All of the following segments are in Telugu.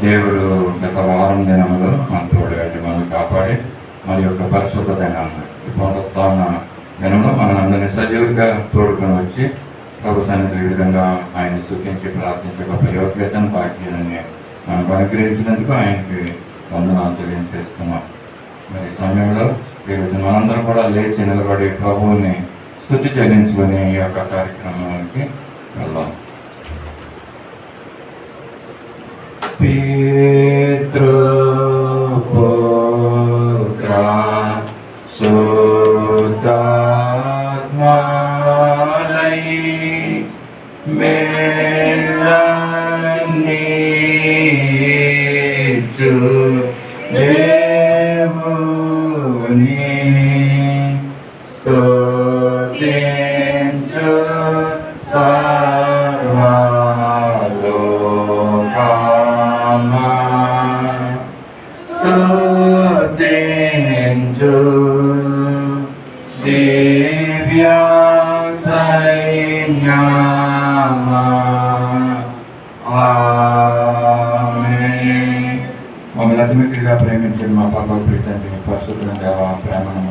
దేవుడు గత వారం దినములు మన తోడు మనల్ని కాపాడి మరి యొక్క పరిశుద్ధ దినాన్ని పునరుత్థాన దినంలో మనందరినీ సజీవుగా తోడుకొని వచ్చి ప్రభు సన్నిధి ఈ విధంగా ఆయన స్తుతించి ప్రార్థించే గొప్ప యోగ్యతను భాగ్యాన్ని మనకు అనుగ్రహించినందుకు ఆయనకి వందనాలు తెలియజేస్తున్నాం. మరి ఈ సమయంలో మనందరం కూడా లేచి నిలబడి ప్రభువుని స్తుతి చెల్లించుకొని ఈ యొక్క కార్యక్రమానికి వెళ్దాం. పితృపుత్ర సుధాత్మలై మేళనీచు దేవుని స్తుతించు స్తుతించు దివ్య సైన్యమా. ఆమేన్. మమ్మల్ని అతిమితిగా ప్రేమించండి మా పర్వ ప్రీతండి పరిశుద్ధంగా ప్రేమను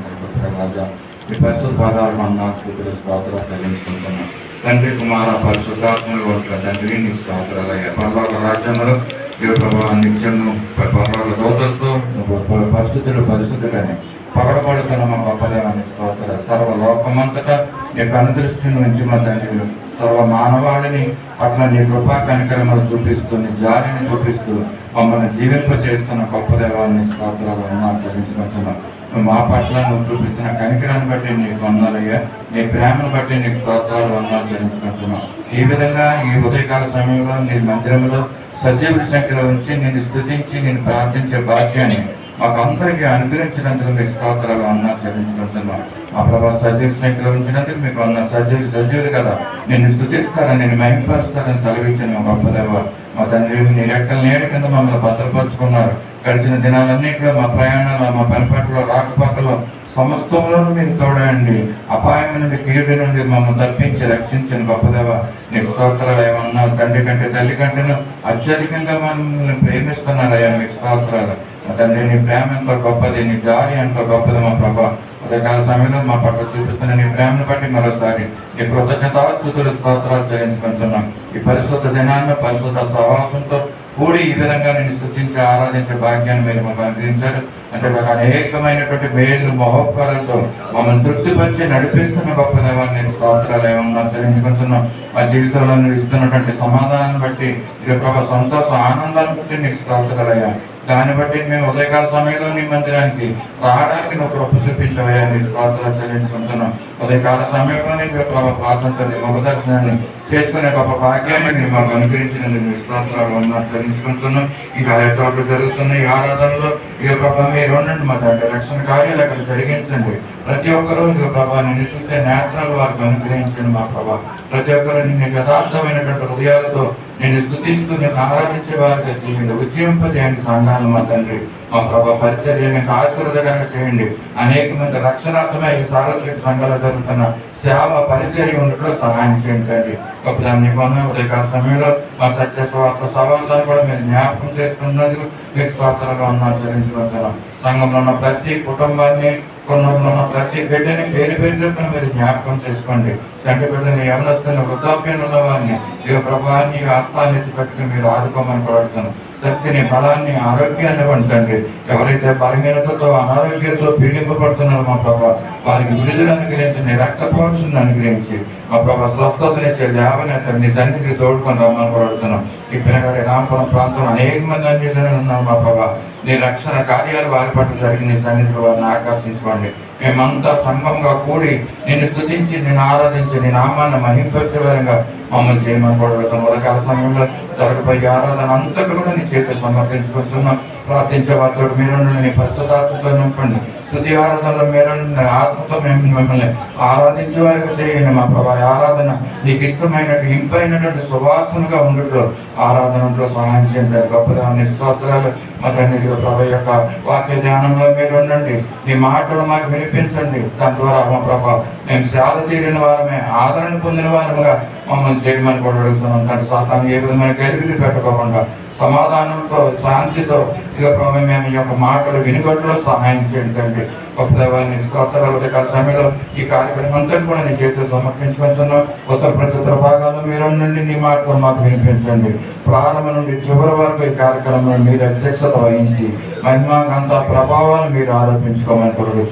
రాజా ఈ పరిశుద్ధ పాదాలకు అన్నాడు స్తోత్రాలు చెల్లించుకుంటున్నాం. తండ్రి కుమార పరిశుద్ధాత్మలు ఒక తండ్రి నీ స్తోత్రాలయ్యా. పర్వాల రాజ్యంలో దేవ ప్రభావ నిత్యము పర్వాల దోతలతో పరిశుద్ధులని పగడబడుతున్న మా గొప్పదేవాన్ని స్తోత్ర సర్వలోకమంతటా నీకు అనుదృష్టిని నుంచి మా తండ్రి సర్వ మానవాళిని పట్ల నీ కృపా కనికరమలు చూపిస్తూ నీ జారిని చూపిస్తూ మమ్మల్ని జీవింప చేస్తున్న గొప్పదేవాన్ని స్తోత్రాలు చెల్లించుకుంటున్నాం. మా పట్ల నువ్వు చూపిస్తున్న కనికరాన్ని బట్టి నీకు వందలయ్యా, నీ ప్రేమను బట్టి నీకు స్తోత్రాలు వందనాలు చెల్లించుకుంటున్నాం. ఈ విధంగా ఈ ఉదయకాల సమయంలో నీ మందిరంలో సజీవుల సంఖ్యలో ఉంచి నిన్ను స్తుతించి నిన్ను ప్రార్థించే భాగ్యాన్ని మాకు అందరికీ అనుగ్రహించినందుకు మీకు స్తోత్రాలు వందనాలు చెల్లించుకుంటున్నాం. మా ప్రభావ సజీవ సంఖ్యలో ఉంచినందుకు మీకు వందనాలు. సజీవులు కదా నిన్ను స్తుతిస్తారని నిన్ను మహిమపరుస్తారని సెలవిచ్చిన మా గొప్పదేవ మా తండ్రి నీ రెక్కల నీడ కింద మమ్మల్ని భద్రపరుచుకున్నారు. గడిచిన దినాలన్నింటిలో మా ప్రయాణాలు మా పనిపాట్లో రాకపోకలో సమస్తంలోనూ మీరు తోడండి. అపాయం నుండి కీడు నుండి మమ్మల్ని తప్పించి రక్షించిన గొప్పదేవ నీ స్తోత్రాలు ఏమన్నా తండ్రి కంటే తల్లి కంటేను అత్యధికంగా మమ్మల్ని ప్రేమిస్తున్నారయ్యా. మీ స్తోత్రాలు తండ్రి నీ ప్రేమ ఎంతో గొప్పది, నీ జాలి ఎంతో గొప్పది మా ప్రభా. ఉదయకాల సమయంలో మా పట్ల చూపిస్తున్న నీ ప్రేమను బట్టి మరోసారి నీ కృతజ్ఞతాస్తుతులు స్తోత్రాలు చెల్లించుకుంటున్నాం. ఈ పరిశుద్ధ దినాన్ని పరిశుద్ధ సహవాసంతో కూడి ఈ విధంగా నేను స్తుతించి ఆరాధించే భాగ్యాన్ని మీరు మాకు అనుగ్రహించారు. అంతేకాక అనేకమైనటువంటి మేలు మహోపకారాలతో మమ్మల్ని తృప్తిపరిచి నడిపిస్తున్న గొప్ప దేవాన్ని నేను స్తోత్రాలు ఏమన్నా చెల్లించుకుంటున్నాం. మా జీవితంలో నువ్వు ఇస్తున్నటువంటి సమాధానాన్ని బట్టి ఇది ప్రభావ సంతోషం ఆనందాన్ని బట్టి నీకు స్తోత్రాలయ్యా. దాన్ని బట్టి మేము ఉదయకాల సమయంలో నీ మందిరానికి రావడానికి నువ్వు కృప చూపించవయ్యా. నీ స్తోత్రాలు చెల్లించుకుంటున్నాం. ఉదయకాల సమయంలో నీకు ప్రభావ ప్రార్థనతో నీ ముఖ దర్శనాన్ని చేసుకునే గొప్ప భాగ్యాన్ని మీరు మాకు అనుగ్రహించినందుకు నీ స్తోత్రాలు వందనాలు చెల్లించుకుంటున్నాం. ఇంకా ఆయా చోట్ల జరుగుతున్న ఈ ఆరాధనలో ఇక ప్రభావ మీరు ఉండండి. మా తండ్రి రక్షణ కార్యాలు అక్కడ జరిగించండి. ప్రతి ఒక్కరూ ఇక ప్రభావ నిన్ను చూసే నేత్రాలు వారికి అనుగ్రహించండి. మా ప్రభావ ప్రతి ఒక్కరు నిన్ను యథార్థమైనటువంటి హృదయాలతో నేను స్తుతిస్తూ నేను ఆరాధించే వారికి చేయండి. ఉజ్జీవింపజేయండి సంఘాలు మా తండ్రి. మా ప్రభావ పరిచర్యను ఆశీర్వదకరంగా చేయండి. అనేక మంది రక్షణార్థమై ఈ సార్వత్రిక సంఘాలు జరుగుతున్న సేవ పరిచర్య ఉండటంలో సహాయం చేయండి తండ్రి. గొప్ప దాన్ని ఉదయకాల సమయంలో మా సత్య స్వార్థ సవాసాన్ని కూడా మీరు జ్ఞాపకం చేసుకున్నందుకు మీకు స్తోత్రాలు వందనాలు చెల్లించుకుంటున్నాం. సంఘంలో ఉన్న ప్రతి కుటుంబాన్ని కుటుంబంలో ఉన్న ప్రతి బిడ్డని పేరు చెప్పుకుని మీరు జ్ఞాపకం చేసుకోండి. చంటి బిడ్డని యవనస్తున్న వృద్ధాప్యంలో ఉన్న వారిని ఈ ప్రభావాన్ని హస్తాన్ని పెట్టుకుని మీరు ఆదుకోమని కోరుతున్నాను. శక్తిని బలాన్ని ఆరోగ్యాన్ని వంటండి. ఎవరైతే బలహీనతతో అనారోగ్యంతో పీడింపబడుతున్నారో మా ప్రభావ వారికి విడుదల అనుగ్రహించి రక్తపోషణను అనుగ్రహించి మా ప్రభావ స్వస్థతనిచ్చే లేవనైతే నీ సన్నిధికి తోడుకొని రమ్మని కోరుతున్నాం. ఈ పినగడి రామపురం ప్రాంతంలో అనేక మంది అన్నిజనులు ఉన్నారు మా ప్రభావ. నీ రక్షణ కార్యాలు వారి పట్ల జరిగి నీ సన్నిధిలో వారిని ఆకర్షించుకోండి. మేమంతా సంఘంగా కూడి నిన్ను స్తుతించి నిన్ను ఆరాధించి నీ నామాన్ని మహింపరిచే విధంగా మమ్మల్ని చేయమని కోరుతున్నాం. ఉదయకాల సమయంలో జరగబోయే ఆరాధన అంతా కూడా నీ చేతికి సమర్పించుకుంటున్నాం. ప్రార్థించే వారితో మీరు నీ పరిశుద్ధాత్మతో నింపండి. స్తుతి ఆరాధనలో మీరు ఆత్మతో మేము మిమ్మల్ని ఆరాధించే వారికి చేయండి. మా ప్రభావ ఆరాధన నీకు ఇష్టమైనట్టు ఇంపైనటువంటి సువాసనగా ఉండటం ఆరాధనలో సహాయం చేయండి. గొప్పదాన్ని స్తోత్రాలు మా తండ్రి ప్రభావ యొక్క వాక్య ధ్యానంలో మీరు ఉండండి. నీ మాటలు మాకు వినిపించండి. దాని ద్వారా మా ప్రభావ మేము సేవ తీరిన వారమే ఆదరణ పొందిన వారముగా మమ్మల్ని చేయమని కూడా అడుగుతున్నాం. తండ్రి సాతాను ఏ విధమైన గరిబిలు పెట్టకోకుండా సమాధానంతో శాంతితో ఇక ప్రభు మేము ఈ యొక్క మాటలు వినుగట్లో సహాయం చేయండి తండ్రి. గొప్ప దైవాన్ని స్తోత్రాలు సమయంలో ఈ కార్యక్రమం అంతా కూడా నీ చేతిలో సమర్పించుకుంటున్నాం. ఉత్తర ప్రచుత్ర భాగాల్లో మీరు నుండి నీ మాటలు మాకు వినిపించండి. ప్రారంభం నుండి చివరి వరకు ఈ కార్యక్రమంలో మీరు అధ్యక్షత వహించి మహిమాగంత ప్రభావాన్ని మీరు ఆరోపించుకోమని కొరకు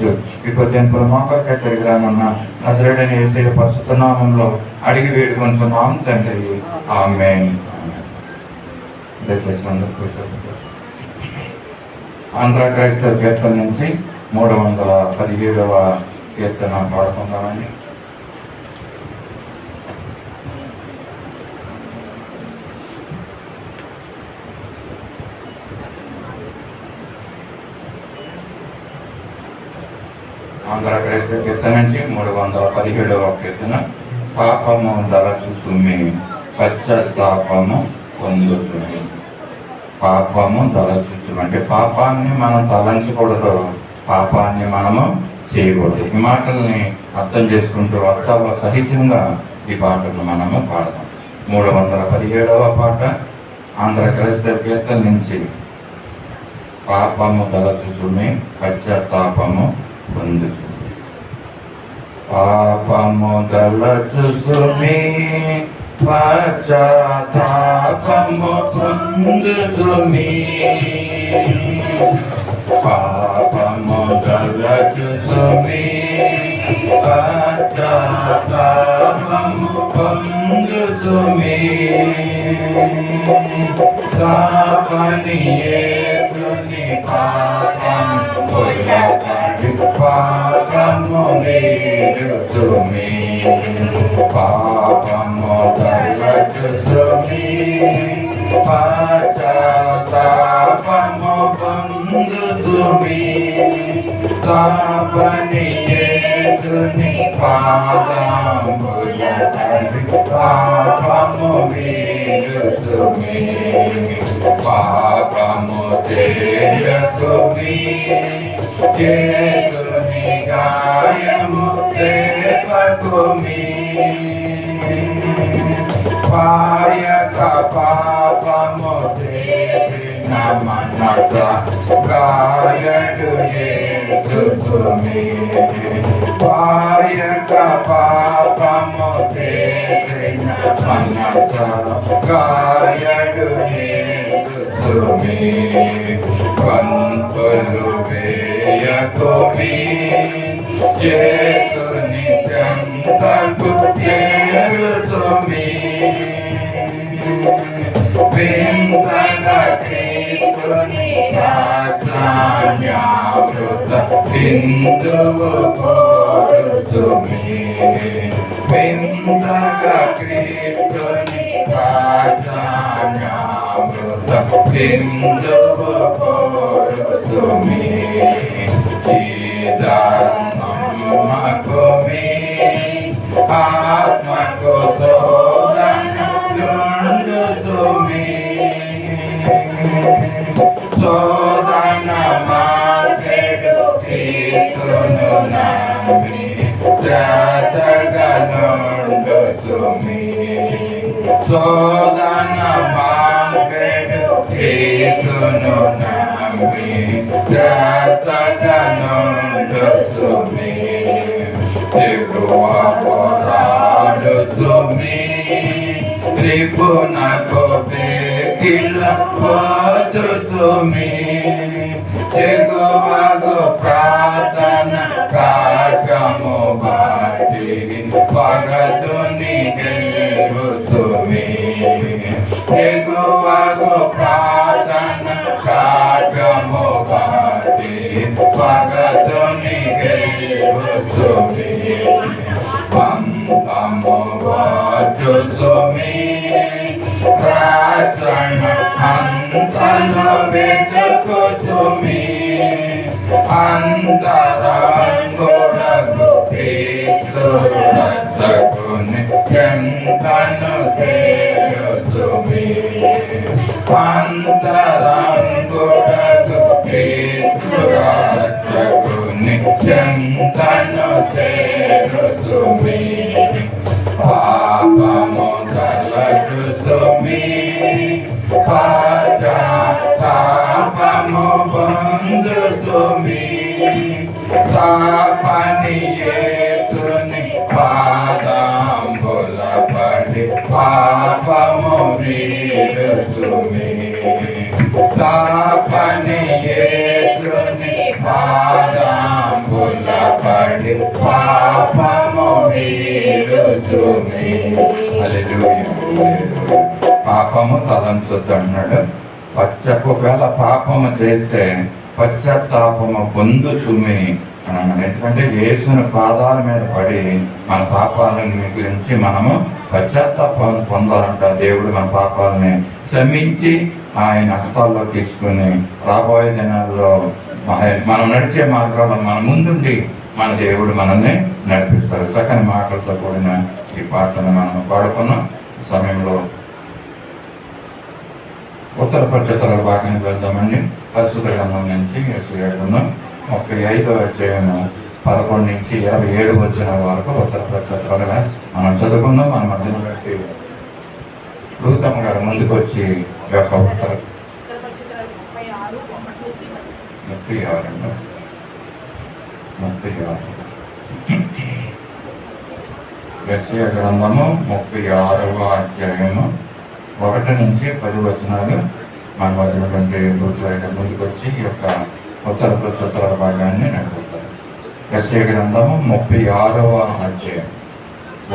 ఈ కొద్దింపుల మోకరికే తిరిగి రానున్న నజరేయుడైన యేసయ్య పరిశుద్ధ నామంలో అడిగి వేడుకొంచున్నాం తండ్రి. ఆమేన్. దయచేసి అందరూ కూర్చోండి. ఆంధ్ర క్రైస్తవ కీర్తన నుంచి 317వ కీర్తన పాడుకుందామని. ఆంధ్ర క్రైస్తవ కీర్తన నుంచి 317వ కీర్తన. పాపము దళచు సుమి పశ్చాత్తాపము పొందుతుంది. పాపము తలచూసు అంటే పాపాన్ని మనం తలంచకూడదు, పాపాన్ని మనము చేయకూడదు. ఈ మాటల్ని అర్థం చేసుకుంటూ అర్థాల సహితంగా ఈ పాటను మనము పాడదాం. 317వ పాట ఆంధ్ర క్రైస్తవ కీర్తన నుంచి. పాపము తలచూసుమి పశ్చాత్తాపము పొందుతుంది. పాపము తలచూసుమి పశ్చాత్తాపము పొందుమి. పాపము తలచుమి పశ్చాత్తాపము పొందుమి. పాపని యేసుని పాపము పోయపడి పాపము వేడుచుమి. పాపము తలచుమి పశ్చాత్తాపము పొందుమి. పాపని యేసుని పాదములపడి పాపము వేడుచుమి. పాపము చేయకుమి యేసుని గాయము రేపకుమి. పాయక పాపము చేసిన మనస గాయడు యేసుమి. పాయక పాపము చేసిన మనస గాయడు యేసుమి. పంతులు వేయకుమి యేసుని చెంతకు చేరుచుమి. వింతగా క్రీస్తుని జ్ఞానామృత బిందువు కోరుచుమి. వింతగా క్రీస్తుని జ్ఞానామృత బిందువు కోరుచుమి. నమ్మకుమి ఆత్మకు శోధనలుండుచుమి. శోధన మాచెడు క్రీస్తును నమ్మి శ్రద్ధగా నుండుచుమి. శోధన మాచెడు క్రీస్తును నమ్మి శ్రద్ధగా నుండుచుమి. ఎగువ పోరాడుచుమి రిపునకు బేగిల పోతుచుమి. ఎగువగు ప్రార్థన కాటము బాటి పగతుని గెలుచుమి. ఎగువగు ప్రార్థన కాటము బాటి పగతుని గెలుచుమి. పంతము వచ్చుచుమి రక్షణ అంతను వెతుకుచుమి. అంతరంగుడగు క్రీస్తు రక్షకుని చెంతను చేరుచుమి. అంతరంగుడగు క్రీస్తు రక్షకుని చెంతను చేరుచుమి. పాపము తలచుచుమి పాపము బంధు సుమి పాపని యేసుని పాదంబుల పడి పాపము వీడు సుమి పాపని యేసుని పాదంబుల పడి పాపము వీడు సుమి. హల్లెలూయా. పాపము తలంచొద్దు అన్నాడు. ఒకవేళ పాపము చేస్తే పశ్చాత్తాపము పొందు సుమి అని అన్నాడు. ఎందుకంటే యేసుని పాదాల మీద పడి మన పాపాలని గురించి మనము పశ్చాత్తాపం పొందాలంట. దేవుడు మన పాపాలని క్షమించి ఆయన హస్తాల్లో తీసుకుని రాబోయే దినాల్లో మనం నడిచే మార్గాలను మన ముందుండి మన దేవుడు మనల్ని నడిపిస్తారు. చక్కని మాటలతో కూడిన ఈ పాటను మనం పాడుకున్న సమయంలో ఉత్తర పరిచయాల భాగానికి వెళ్దామండి. పరిశుద్ధ గ్రంథం నుంచి యెషయా గ్రంథం 35వ అధ్యాయము 11 నుంచి 27 వచ్చిన వరకు ఉత్తర పరిచయాలుగా మనం చదువుకుందాం. మన మధ్యన బట్టి రూతమ్మ గారు ముందుకు వచ్చి యొక్క ఉత్తర 36 యెషయా గ్రంథము 36వ అధ్యాయము 1 నుంచి 10 వచనాలు మన మధ్యనటువంటి గుర్తులైన ముందుకు వచ్చి ఈ యొక్క ఉత్తర ప్రచుత్తర భాగాన్ని నడిపిస్తారు. యెషయా గ్రంథము 36వ అధ్యాయం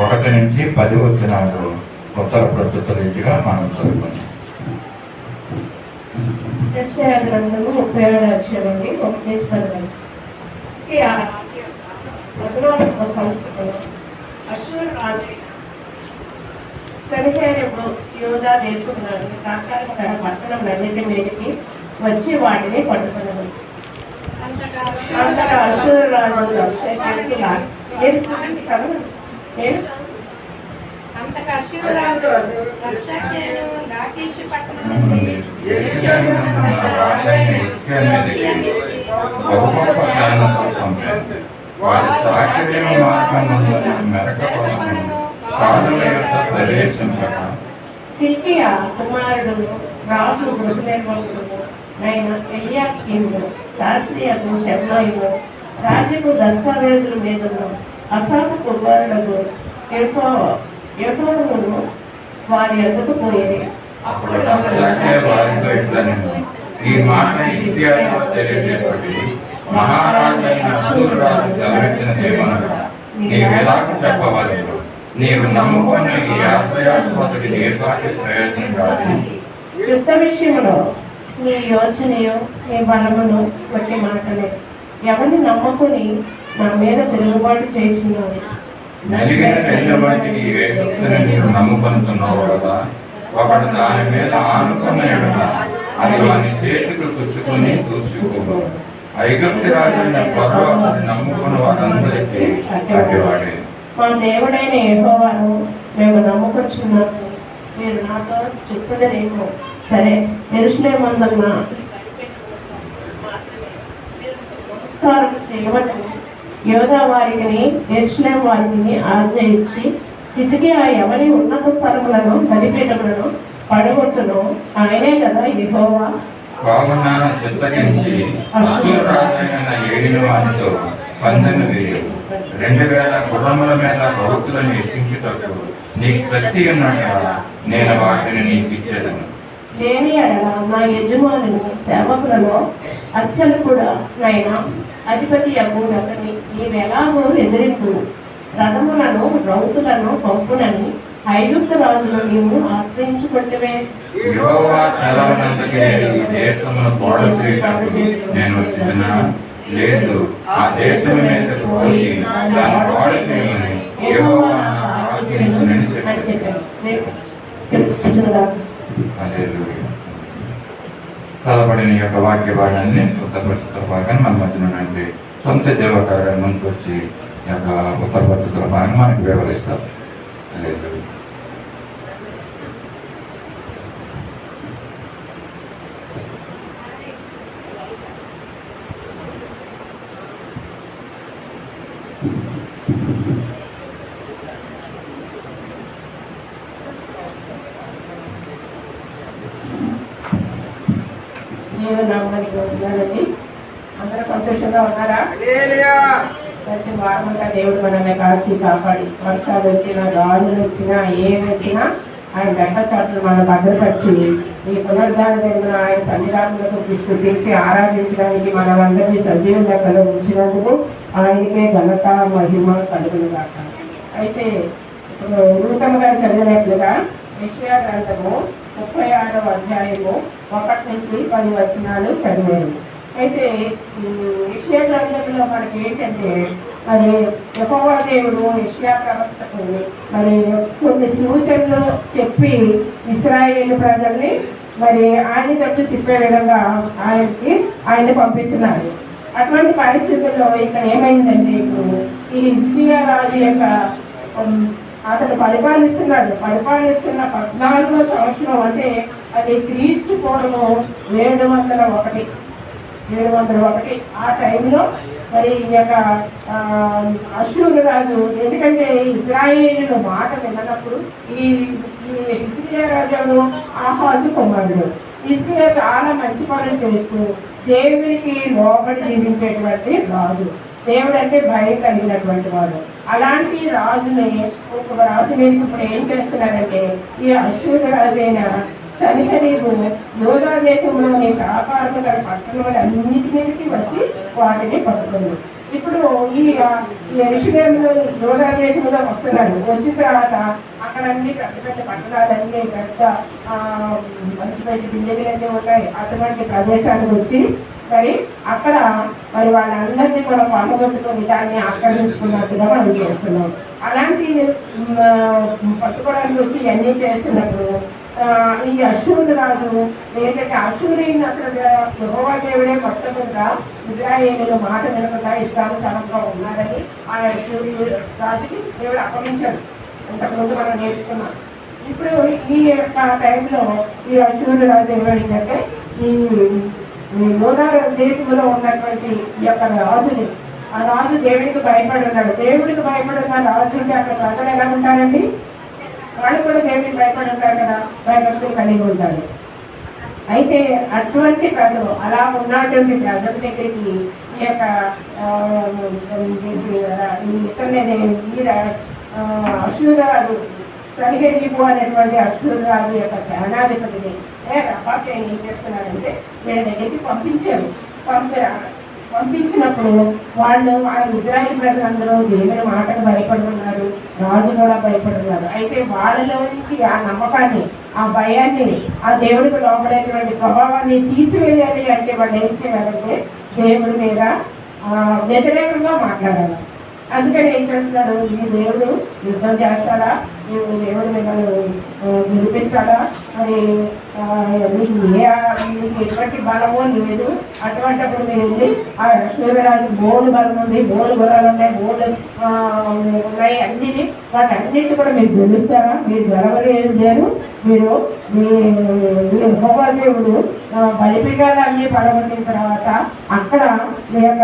1 నుంచి 10 వచనాలు ఉత్తర ప్రచుత్తర రీతిగా మనం చదువుకుందాం. యెషయా గ్రంథము 37వ అధ్యాయం 1 నుంచి 10. బబులోను సంవత్సరంలో అష్షూరు రాజు సెనహెరీబు యూదా దేశంలోని ప్రాకారం గల పట్టణములన్నిటి మీదకి వచ్చి వాటిని పట్టుకున్నాడు. అంతటా అష్షూరు రాజు అంతటా అష్షూరు రాజు రబ్షాకేను లాకీషు పట్టణం నుండి హిల్కీయా కుమారుడు రాజు గృహ నిర్వాహకుడు అయిన ఎల్యాకీము శాస్త్రియకు శబ్నాయుడు రాజ్యపు దస్తావేజుల మీదను అసాపు కుమారుడు యెహోవాను వారి ఎద్దుకు పోయేది. ఈ మాట ఇశ్రాయేలులో తెలియజేయబడి మహారాజైన అష్షూరు రాజు సెలవిచ్చినదేమనగా, నీవెలాగ చెప్పవలెను, నీవు నమ్ముకున్న ఈ ఆశ్రయాస్పదుడి ఏర్పాటు ప్రయోజనం కాదు. యుద్ధ విషయంలో నీ యోచనయు నీ బలమును బట్టి మాటలే ఎవరిని నమ్ముకుని నా మీద తిరుగుబాటు చేయుచున్నావు. నలిగిన రెండవాటికి ఐగుప్తుని నీవు నమ్ముకొనుచున్నావు కదా, ఒకడు దాని మీద ఆనుకున్న ఎడల అది వాని చేతికి పుచ్చుకొని దూసుకో. ఐగుప్తు రాజైన ఫరో నమ్ముకున్న వారందరికీ అడ్డివాడే. మా దేవుడైన యెహోవాను మేము నమ్ముకొచ్చున్నాము, మీరు నాతో చెప్పుదరేమో. సరే, యెరూషలేమందున్న నమస్కారం చేయబట్టి యోధా వారికి యెరూషలేము వారికి ఆజ్ఞ ఇచ్చి హిజ్కియా ఎవరి ఉన్నత స్థలములను బలిపీఠములను పడగొట్టును ఆయనే కదా యెహోవా. కావున చిత్తగించి అష్షూరు రాజైన ఏలిన వానితో పందెము వేయు. 2000 గుర్రముల మీద బహుతులను ఎక్కించుటకు నీకు శక్తి ఉన్నట్లా నేను వాటిని నీకు ఇచ్చేదను. లేని ఎడల నా యజమానుని సేవకులలో అత్యల్పుడా నైనా అధిపతి అగుడని నీవెలాగో ఎదిరిద్దు. రథములను రౌతులను పంపునని ఐగుప్తు రాజును నీవు ఆశ్రయించుకుంటువే. యెహోవా సెలవునందుకే ఈ దేశమును పాడు చేయడానికి నేను వచ్చినా లేదు, ఆ దేశం మీద పోయి దాన్ని పాడు చేయమని యెహోవా నాకు ఆజ్ఞాపించునని చెప్పాడు. హల్లెలూయా. చదవబడిన యొక్క వాక్య భాగాన్ని ఉత్తరపరిచితుల భాగాన్ని మన మధ్యన నుండి సొంత దేవకార్యాల ముందుకు వచ్చి ఈ యొక్క ఉత్తరపరిచితుల భాగాన్ని మనకి వివరిస్తారు. హల్లెలూయా. దేవుని నామానికి ఉన్నానండి. అందరూ సంతోషంగా ఉన్నారా? మంచి వారమంతా దేవుడు మనల్ని కాచి కాపాడి, వర్షాలు వచ్చినా గాలులు వచ్చినా ఏమి వచ్చినా ఆయన రెక్కచాట్లు మనం భద్రపరిచి ఈ పునరుద్ధాన జరిగిన ఆయన సన్నిధానంలోకి స్థుతించి ఆరాధించడానికి మనమందరినీ సజీవ లెక్కలో ఉంచినందుకు ఆయనకే ఘనత మహిమ కలుగును గాక. అయితే ఇప్పుడు రూతమ్మ గారు చదివినట్లుగా యెషయా గ్రంథము 36వ అధ్యాయము 1 నుంచి 10 వచనాలు చదివారు. అయితే యెషయా గ్రంథంలో మనకి ఏంటంటే మరి యెహోవా దేవుడు యెషయా ప్రవక్తకు మరి కొన్ని సూచనలు చెప్పి ఇశ్రాయేలు ప్రజల్ని మరి ఆయన తట్టు తిప్పే విధంగా ఆయన్ని పంపిస్తున్నారు. అటువంటి పరిస్థితుల్లో ఇక్కడ ఏమైందంటే ఇప్పుడు ఈ హిజ్కియా రాజు యొక్క అతను పరిపాలిస్తున్న 14వ సంవత్సరం, అంటే అది క్రీస్తు పూర్వము 701 ఆ టైంలో మరి ఈ యొక్క అష్షూరు రాజు, ఎందుకంటే ఇశ్రాయేలు మాట విన్నప్పుడు ఈ హిజ్కియా రాజు ఆహాజు కుమారుడు. హిజ్కియా చాలా మంచి పనులు చేస్తూ దేవునికి లోబడి జీవించేటువంటి రాజు, దేవుడు అంటే భయం కలిగినటువంటి వాడు. అలాంటి రాజుని ఇప్పుడు ఏం చేస్తున్నారంటే ఈ అష్షూరు రాజు అయిన సన్హెరీబు యోధా దేశంలోని వ్యాపారము గల పట్టణములు అన్నిటి మీదకి వచ్చి వాటిని పట్టుకుంది. ఇప్పుడు ఈ యెరూషలేములో యోధా దేశంలో వస్తున్నాడు. వచ్చిన తర్వాత అక్కడ అన్ని పెద్ద పెద్ద పట్టణాలన్నీ పెద్ద మంచి మంచి బిల్డింగ్లన్నీ ఉంటాయి. అటువంటి ప్రదేశానికి వచ్చి మరి అక్కడ మరి వాళ్ళందరినీ కూడా పాల్గొట్టుకొని దాన్ని ఆక్రమించుకున్నట్టుగా మనం చేస్తున్నాం. అలాంటి పట్టుకోవడానికి వచ్చి ఇవన్నీ చేస్తున్నప్పుడు ఈ అష్షూరు రాజు ఏంటంటే అష్షూరీని అసలు యెహోవా దేవుడే మొట్టమొదట ఇశ్రాయేలు మాట వినకుండా ఇష్టానుసారంగా ఉన్నారని ఆ అష్షూరీ రాజుకి దేవుడు అప్పగించాడు. ఇంతకుముందు మనం నేర్చుకున్నాం. ఇప్పుడు ఈ యొక్క టైంలో ఈ అష్షూరు రాజు ఏమైందంటే ఈ యోధా దేశంలో ఉన్నటువంటి ఈ యొక్క రాజుని, ఆ రాజు దేవుడికి భయపడి ఉన్నాడు. దేవుడికి భయపడి ఉన్న రాజు ఉంటే అక్కడ ప్రజలు ఎలా ఉంటారండి? వాళ్ళు కూడా దేవుడికి భయపడి ఉంటారు కదా, భయపడుతూ కలిగి ఉంటారు. అయితే అటువంటి ప్రజలు, అలా ఉన్నటువంటి ప్రజల దగ్గరికి ఈ యొక్క అష్షూరు రాజు సన్హెరీబు అనేటువంటి అష్షూరు రాజు యొక్క సేనాధిపతిని రఫాకి ఏం చేస్తున్నారంటే వీళ్ళ దగ్గరికి పంపించినప్పుడు వాళ్ళు ఆ ఇజ్రాయిల్ ప్రజలందరూ దేవుని మాటకు భయపడి ఉన్నారు, రాజు కూడా భయపడి ఉన్నారు. అయితే వాళ్ళలో నుంచి ఆ నమ్మకాన్ని, ఆ భయాన్ని, ఆ దేవుడికి లోపడేటువంటి స్వభావాన్ని తీసివేయాలి అంటే వాళ్ళు ఏం చేయాలంటే దేవుడి మీద వ్యతిరేకంగా మాట్లాడాలి. అందుకని ఏం చేస్తున్నాడు, ఈ దేవుడు యుద్ధం చేస్తాడా, ఈ దేవుడు మిమ్మల్ని నిరూపిస్తాడా, మరి మీకు ఎటువంటి బలమో లేదు, అటువంటిప్పుడు మీరు వెళ్ళి ఆ సూర్యరాజు బోర్డు బలం ఉంది, బోర్డు గురాలు ఉన్నాయి, బోర్డు ఉన్నాయి, అన్నిటి వాటన్నిటి కూడా మీరు గెలుస్తారా? మీరు గెలవలేరు. మీరు మీ యెహోవా దేవుడు బలిపీఠాలు అన్ని పడగొట్టిన తర్వాత అక్కడ మీ యొక్క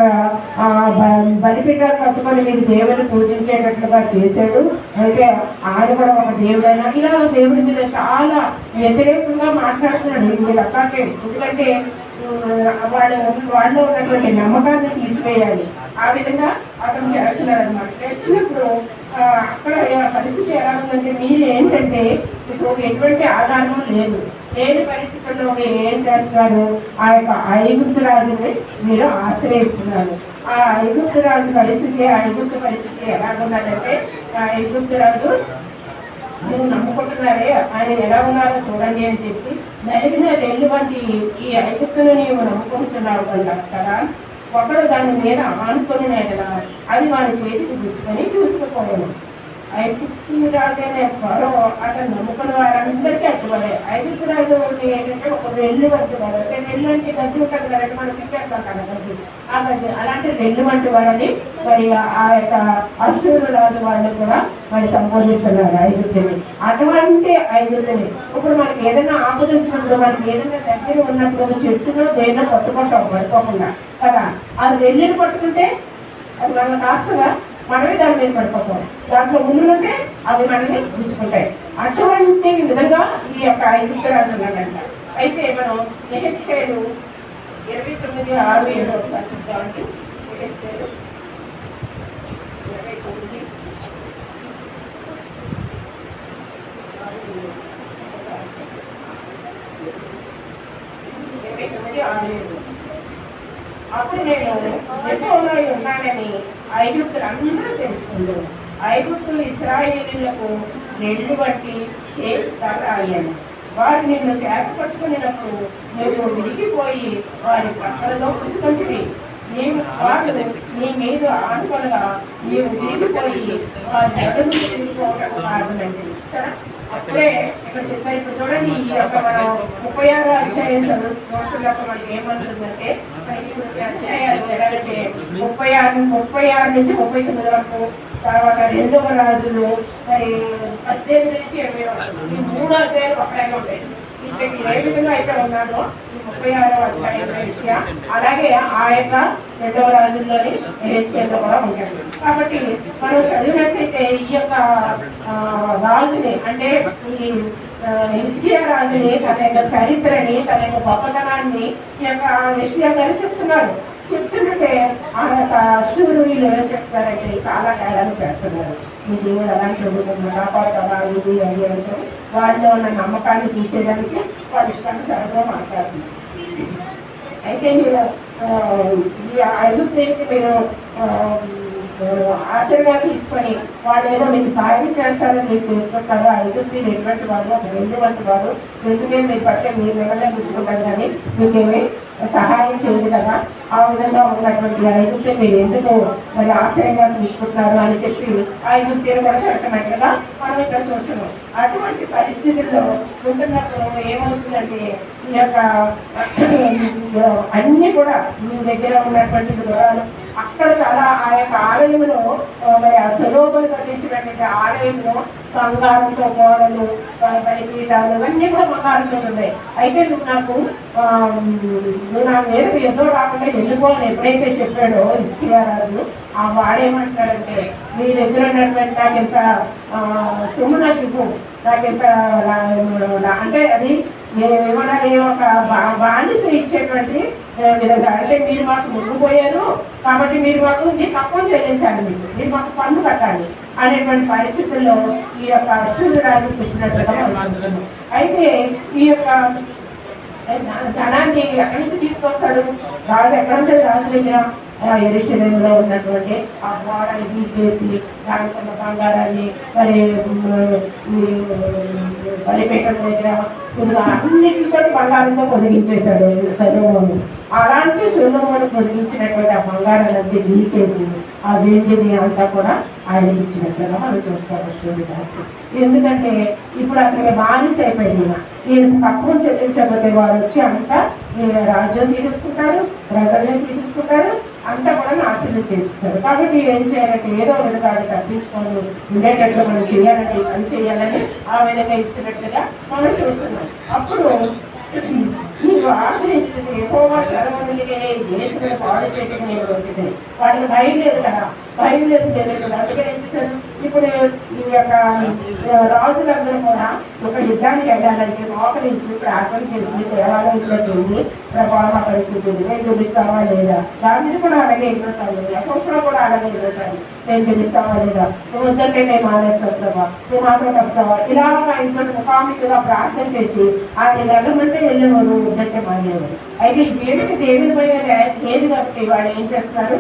బలిపీఠాలు కట్టుకొని మీరు దేవుని పూజించేటట్లుగా చేశాడు. అయితే ఆయన కూడా ఒక దేవుడైనా ఇలా దేవుడి మీద చాలా వ్యతిరేకంగా మాట్లాడుతున్నాడు. మీరు అక్కడికే, ఎందుకంటే వాళ్ళు ఉన్నటువంటి నమ్మకాన్ని తీసివేయాలి. ఆ విధంగా అతను చేస్తున్నారు అనమాట. చేస్తున్నప్పుడు అక్కడ పరిస్థితి ఎలా ఉందంటే, మీరు ఏంటంటే మీకు ఎటువంటి ఆధారము లేదు, లేని పరిస్థితుల్లో మీరు ఏం చేస్తున్నారు, ఆ యొక్క ఐగుప్తు రాజుని మీరు ఆశ్రయిస్తున్నారు. ఆ ఐగుప్తు రాజు పరిస్థితి ఎలాగున్నదంటే, ఆ ఐగుప్తు రాజు మీరు నమ్ముకుంటున్నారే ఆయన ఎలా ఉన్నారో చూడండి అని చెప్పి నలిగిన రెల్లు వంటి ఈ ఐగుప్తును నీవు నమ్ముకుంటున్నావు కదా, ఒకడు దాని మీద ఆనుకొని కదా అది వాడి చేతికి గుచ్చుకొని చూసుకుపోయాను. ఐగుప్తు రాజు అనే ఫరో అతను నమ్ముకున్న వారందరికీ అట్టుబడే. ఐగుప్తు రాజు ఏంటంటే ఒక రెల్లు వంటి వాడు, అంటే రెల్లు అంటే గడ్డి ఉంటుంది కదా, మనం తిప్పేస్తాం కదా గడ్డి, ఆ గడ్డి అలాంటి రెల్లు వంటి వాడని మరి ఆ యొక్క అష్షూరు రాజు వాళ్ళు కూడా మరి సంబోధిస్తున్నారు ఐగుప్తుని. అటువంటి ఐగుప్తుని ఇప్పుడు మనకి ఏదైనా ఆపదించినప్పుడు, మనకి ఏదైనా దగ్గర ఉన్నప్పుడు చెట్టును దేన్నో పట్టుకుంటాం పడుకోకుండా కదా, అది రెల్లుని పట్టుకుంటే అది మనకు కాస్తగా మనమే దాని మీద పడిపోతాం, దాంట్లో ముళ్ళుంటే అవి మనల్ని గుచ్చుకుంటాయి. అటువంటి విధంగా ఈ యొక్క ఐగుప్తు రాజు ఉన్నాడంట. అయితే మనం యెహెజ్కేలు 29:6-7 ఒకసారి చెప్తామండి. 29 29:6-7. అప్పుడు నేను యెహోవా ఉన్నానని ఐగుప్తులందరూ తెలుసుకున్నాను. ఐగుప్తు ఇశ్రాయేలీయులకు నెల్లు బట్టి చేస్తాను. వారు నిన్ను చేత పట్టుకునేటప్పుడు నువ్వు విరిగిపోయి వారి పక్కలలో పుచ్చుకుంటుంది. వారు నీ మీద ఆనుకొనగా నీవు విరిగిపోయి వారి నడుము విరిగిపోవడం కారణమండి. సరే, అప్పుడే ఇక్కడ చెప్పారు. ఇప్పుడు చూడండి, ఈ యొక్క మనం 36వ అధ్యాయం చూస్తున్నప్పుడు మనకి ఏమంటుందంటే, మనకి ఇప్పుడు అధ్యాయాలు ఎలాగంటే 36 నుంచి 39 వరకు, తర్వాత 2వ రాజులు, మరి 18 నుంచి 20 వరకు, ఈ 3 అధ్యాయాలు ఒక్కడే ఉంటాయి. ఇక్కడ ఏ విధంగా అయితే ఉన్నాడో ఈ 36వ అధ్యాయం విషయం అలాగే ఆ యొక్క 2వ రాజుల్లోని ఎహెజ్కేలులో కూడా ఉంటాడు. కాబట్టి మనం చదివినట్లయితే ఈ యొక్క రాజుని, అంటే ఈ హిజ్కియా రాజుని, తన యొక్క చరిత్రని, తన యొక్క గొప్పతనాన్ని ఈ యొక్క హిజ్కియా గారు చెప్తుంటే ఆ యొక్క అశ్వరులు వీళ్ళు ఏం చేస్తారంటే చాలా తేడాలు చేస్తున్నారు. ఈ దేవుడు అలాంటి కాపాడుతారా ఇది అది అంటే వాళ్ళలో ఉన్న నమ్మకాన్ని తీసేయడానికి వాళ్ళ ఇష్టానుసారంగా మాట్లాడుతున్నారు. అయితే మీరు ఈ ఐగుప్తుకి మీరు ఆశగా తీసుకొని వాళ్ళు ఏదో మీకు సాయం చేస్తారని మీరు చేసుకుంటారు. ఐగుప్తు ఎటువంటి వాళ్ళు, రెండు వంటి వారు, రెండు మీద మీరు పట్టే మీరు ఎవరైనా గుర్తుకుంటారు, కానీ మీకేమీ సహాయం చేయదు కదా. ఆ విధంగా ఉన్నటువంటి ఐగుప్తు మీరు ఎందుకు మరి ఆశ్రయంగా తీసుకుంటున్నారు అని చెప్పి ఐగుప్తులు కూడా కరెక్ట్గా మనం ఇక్కడ చూస్తున్నాం. అటువంటి పరిస్థితుల్లో ఉంటున్నప్పుడు ఏమవుతుందంటే ఈ యొక్క అన్నీ కూడా మీ దగ్గర ఉన్నటువంటి వివరాలు అక్కడ చాలా ఆ యొక్క ఆలయంలో మరి ఆ సొలొమోను కట్టించినటువంటి ఆలయంలో బంగారంతో గోడలు, బలిపీఠాలు ఇవన్నీ కూడా బంగారంతో ఉన్నాయి. అయితే నువ్వు నా మీద ఏదో రాకుండా వెళ్ళిపోని ఎప్పుడైతే చెప్పాడో హిజ్కియా రాజు, ఆ వాడేమంటాడంటే మీ దగ్గర ఉన్నటువంటి నాకు ఎంత సొమ్ము నాకు ఇవ్వు, నాకు ఎంత అంటే అది ఏమన్నా ఒక బానిస ఇచ్చేటువంటి విధంగా, అంటే మీరు మాకు ముగ్గుపోయారు కాబట్టి మీరు మాకు తక్కువ చెల్లించాలి, మీరు మాకు పన్ను కట్టాలి అనేటువంటి పరిస్థితుల్లో ఈ యొక్క అశ్వరుడు రాజు చెప్పినట్టుగా మనం. అయితే ఈ యొక్క ధనాన్ని ఎక్కడి నుంచి తీసుకొస్తాడు రాజు? ఎక్కడ ఉంటుంది రాజు దగ్గర? యెరూషలేములో ఉన్నటువంటి ఆ గోడని గీకేసి దానికి ఉన్న బంగారాన్ని మరి బలిపీఠం దగ్గర అన్నిటితో బంగారంతో పొదిగించేశాడు సొలొమోను. అలాంటి సొలొమోను పొదిగించినటువంటి ఆ బంగారాన్ని గీకేసి ఆ వెండిని అంతా కూడా ఆయన ఇచ్చినట్లుగా మనం చూస్తాం సూర్యుడు. ఎందుకంటే ఇప్పుడు అతనికి బానిస అయిపోయింది. ఈయనకు తక్కువ చెల్లించకపోతే వారు వచ్చి అంతా రాజ్యం తీసేసుకుంటారు, ప్రజల్ని తీసేసుకుంటారు, అంతా కూడా నాశనం చేస్తారు. కాబట్టి ఏం చేయాలంటే ఏదో విధంగా తప్పించుకొని ఉండేటట్లు మనం చేయాలంటే పని చేయాలని ఆ విధంగా ఇచ్చినట్లుగా మనం చూస్తున్నాం. అప్పుడు నీకు ఆశ్రయించింది యెహోవా సర్వములకే దేశంలో పాడు చేయడం నేను వచ్చింది. వాడికి భయం లేదు కదా, భయం లేదు కదా. అందుకని ఏం చేశారు? ఇప్పుడు ఈ యొక్క రాజులందరూ కూడా ఒక యుద్ధానికి వెళ్ళాలంటే మోకరించి ప్రార్థన చేసి దేవాలయంలోకి వెళ్ళి ప్రభావ పరిస్థితి నేను గెలుస్తావా లేదా, దాన్ని కూడా అలాగే ఎన్నోసార్లు, యెహోషువ కూడా అలాగే ఎన్నోసార్లు నేను గెలుస్తావా లేదా, నువ్వు వద్దంటే నేను మానేస్తావు ప్రభా, నువ్వు మాత్రం వస్తావా, ఇలా ఇంట్లో ముఖాముఖిగా ప్రార్థన చేసి ఆయన వెళ్ళమంటే వెళ్ళేవారు, వద్దంటే మానేవారు. అయితే వీళ్ళకి దేవుని పోయిన లేదు కాబట్టి వాళ్ళు ఏం చేస్తున్నారు?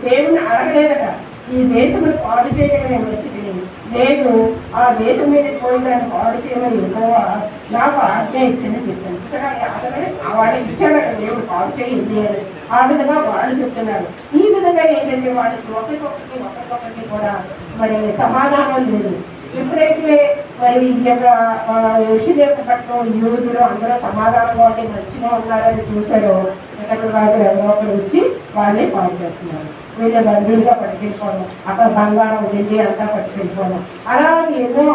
దేవుని అడగలేదట. ఈ దేశంలో పాడు చేయడమే వచ్చింది లేదు, ఆ దేశం మీద పోయి దాన్ని పాడు చేయమని ఎక్కువ నాకు ఆజ్ఞ ఇచ్చిందని చెప్తాను. సరే, అతనే వాళ్ళకి ఇచ్చాడట దేవుడు పాడు చేయండి అని. ఆ విధంగా వాళ్ళు చెప్తున్నారు. ఈ విధంగా ఏంటంటే వాళ్ళకి ఒకరికొకరికి కూడా మరి సమాధానం లేదు. ఎప్పుడైతే మరి ఈ యొక్క యెరూషలేము పట్టణం యూదులు అందరూ సమాధానం వాళ్ళు మంచిగా ఉన్నారని చూశారో ఇతర రాజులు ఎవరో ఒకరు వచ్చి వాళ్ళే పాడు చేస్తున్నారు. వీళ్ళు బంధువులుగా పట్టుకెళ్ళిపోవడం, అక్కడ బంగారం వెళ్ళి అంతా పట్టుకెళ్ళిపోవడం, అలాగే ఎన్నో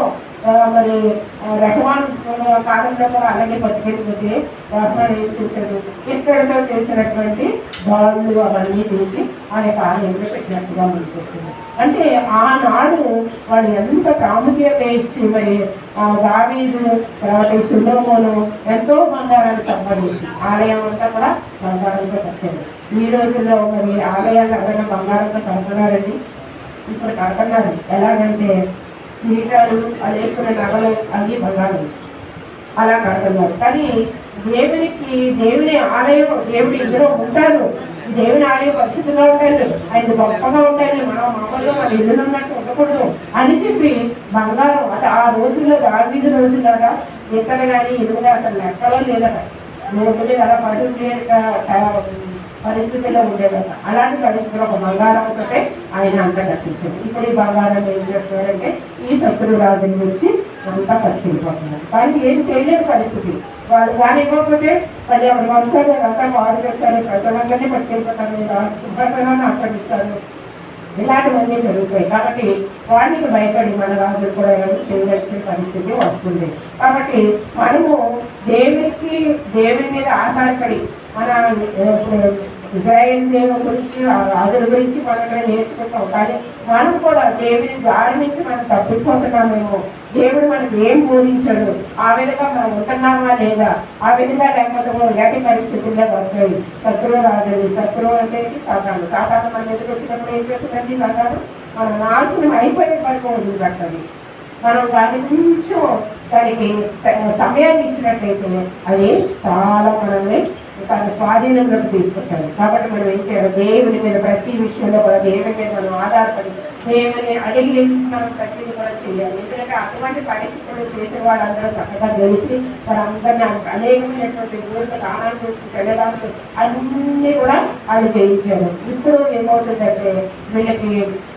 మరి రెహమాన్ కాలంలో కూడా అలాగే పట్టుకెళ్ళిపోతే రెహమాన్ ఏం చేశాడు, ఇక్కడితో చేసినటువంటి బాళ్ళు అవన్నీ చేసి ఆయన ఆలయంలో పెట్టినట్టుగా మనం చూస్తుంది. అంటే ఆనాడు వాళ్ళు ఎంత ప్రాముఖ్యత ఇచ్చి మరి దావీదు తర్వాత సొలొమోను ఎంతో బంగారాన్ని సంపాదించి ఆలయం అంతా కూడా బంగారంతో కట్టారు. ఈ రోజుల్లో మరి ఆలయాలు ఎవరైనా బంగారంతో కడుతున్నారండి? ఇప్పుడు కడుతున్నారు. ఎలాగంటే కిరీటాలు అదేసుకునే నగలు అవి బంగారం అలా కడుతున్నారు. కానీ దేవుని ఆలయం, దేవుడు ఇందులో ఉంటాడు, దేవుని ఆలయం పరిస్థితిగా ఉంటాడు, ఆయన గొప్పగా ఉంటాయి, మనం మామూలుగా మన ఇల్లు ఉన్నట్టు ఉండకూడదు అని చెప్పి బంగారం అంటే ఆ రోజుల్లో దావీదు రోజులాగా ఇక్కడ కానీ ఇల్లుగా అసలు లెక్కలో లేదట. నోటి మీద అలా పడుండే పరిస్థితిలో ఉండేదట. అలాంటి పరిస్థితిలో ఒక బంగారంతో ఆయన అంతా కట్టించారు. ఇప్పుడు ఈ బంగారం ఏం చేస్తున్నారంటే ఈ శత్రు రాజుల నుంచి అంతా కట్టిపోతున్నారు. కానీ ఏం చేయలేని పరిస్థితి. వాళ్ళు కానీ ఇవ్వకపోతే వాళ్ళు ఎవరు వస్తారు, అంతా పాడు చేస్తారు, ప్రజలందరినీ పట్టుకెళ్ళిపోతారు, సింహాసనాన్ని ఆక్రమిస్తారు, ఇలాంటివన్నీ జరుగుతాయి. కాబట్టి వాటికి భయపడి మన రాజులు కూడా చేయవలసిన పరిస్థితి వస్తుంది. కాబట్టి మనము దేవుని మీద ఆధారపడి మన ఇజ్రాయేల్ దేవుని గురించి రాజుల గురించి మనం ఇక్కడ నేర్చుకుంటాం. కానీ మనం కూడా దేవుని దారి నుంచి మనం తప్పిపోతున్నామేమో, దేవుడు మనకి ఏం బోధించాడు, ఆ విధంగా మనం ఉంటున్నామా లేదా, ఆ విధంగా లేకపోతే ఎలాంటి పరిస్థితుల్లో వస్తాయి. శత్రువు రాజులు, శత్రువు అంటే సాతాను మన ఎదురు వచ్చినప్పుడు ఏం చేస్తుందండి? సాతాను మన నాశనం అయిపోయే వరకు వదిలిపెట్టాలి. మనం దాని కొంచెం దానికి సమయాన్ని ఇచ్చినట్లయితే అది చాలా మనల్ని తన స్వాధీనంలోకి తీసుకుంటాడు. కాబట్టి మనం ఏం చేయాలి? దేవుని మీద ప్రతి విషయంలో కూడా దేవుని మీద మనం ఆధారపడి దేవుని అడిగి మనం ప్రతిదీ కూడా చేయాలి. ఎందుకంటే అటువంటి పరిస్థితులు చేసే వాళ్ళందరూ చక్కగా తెలిసి వాళ్ళందరినీ అనేకమైనటువంటి ఊరికి దానాలు చేసుకుని వెళ్ళడానికి అన్నీ కూడా వాళ్ళు చేయించారు. ఇప్పుడు ఏమవుతుందంటే వీళ్ళకి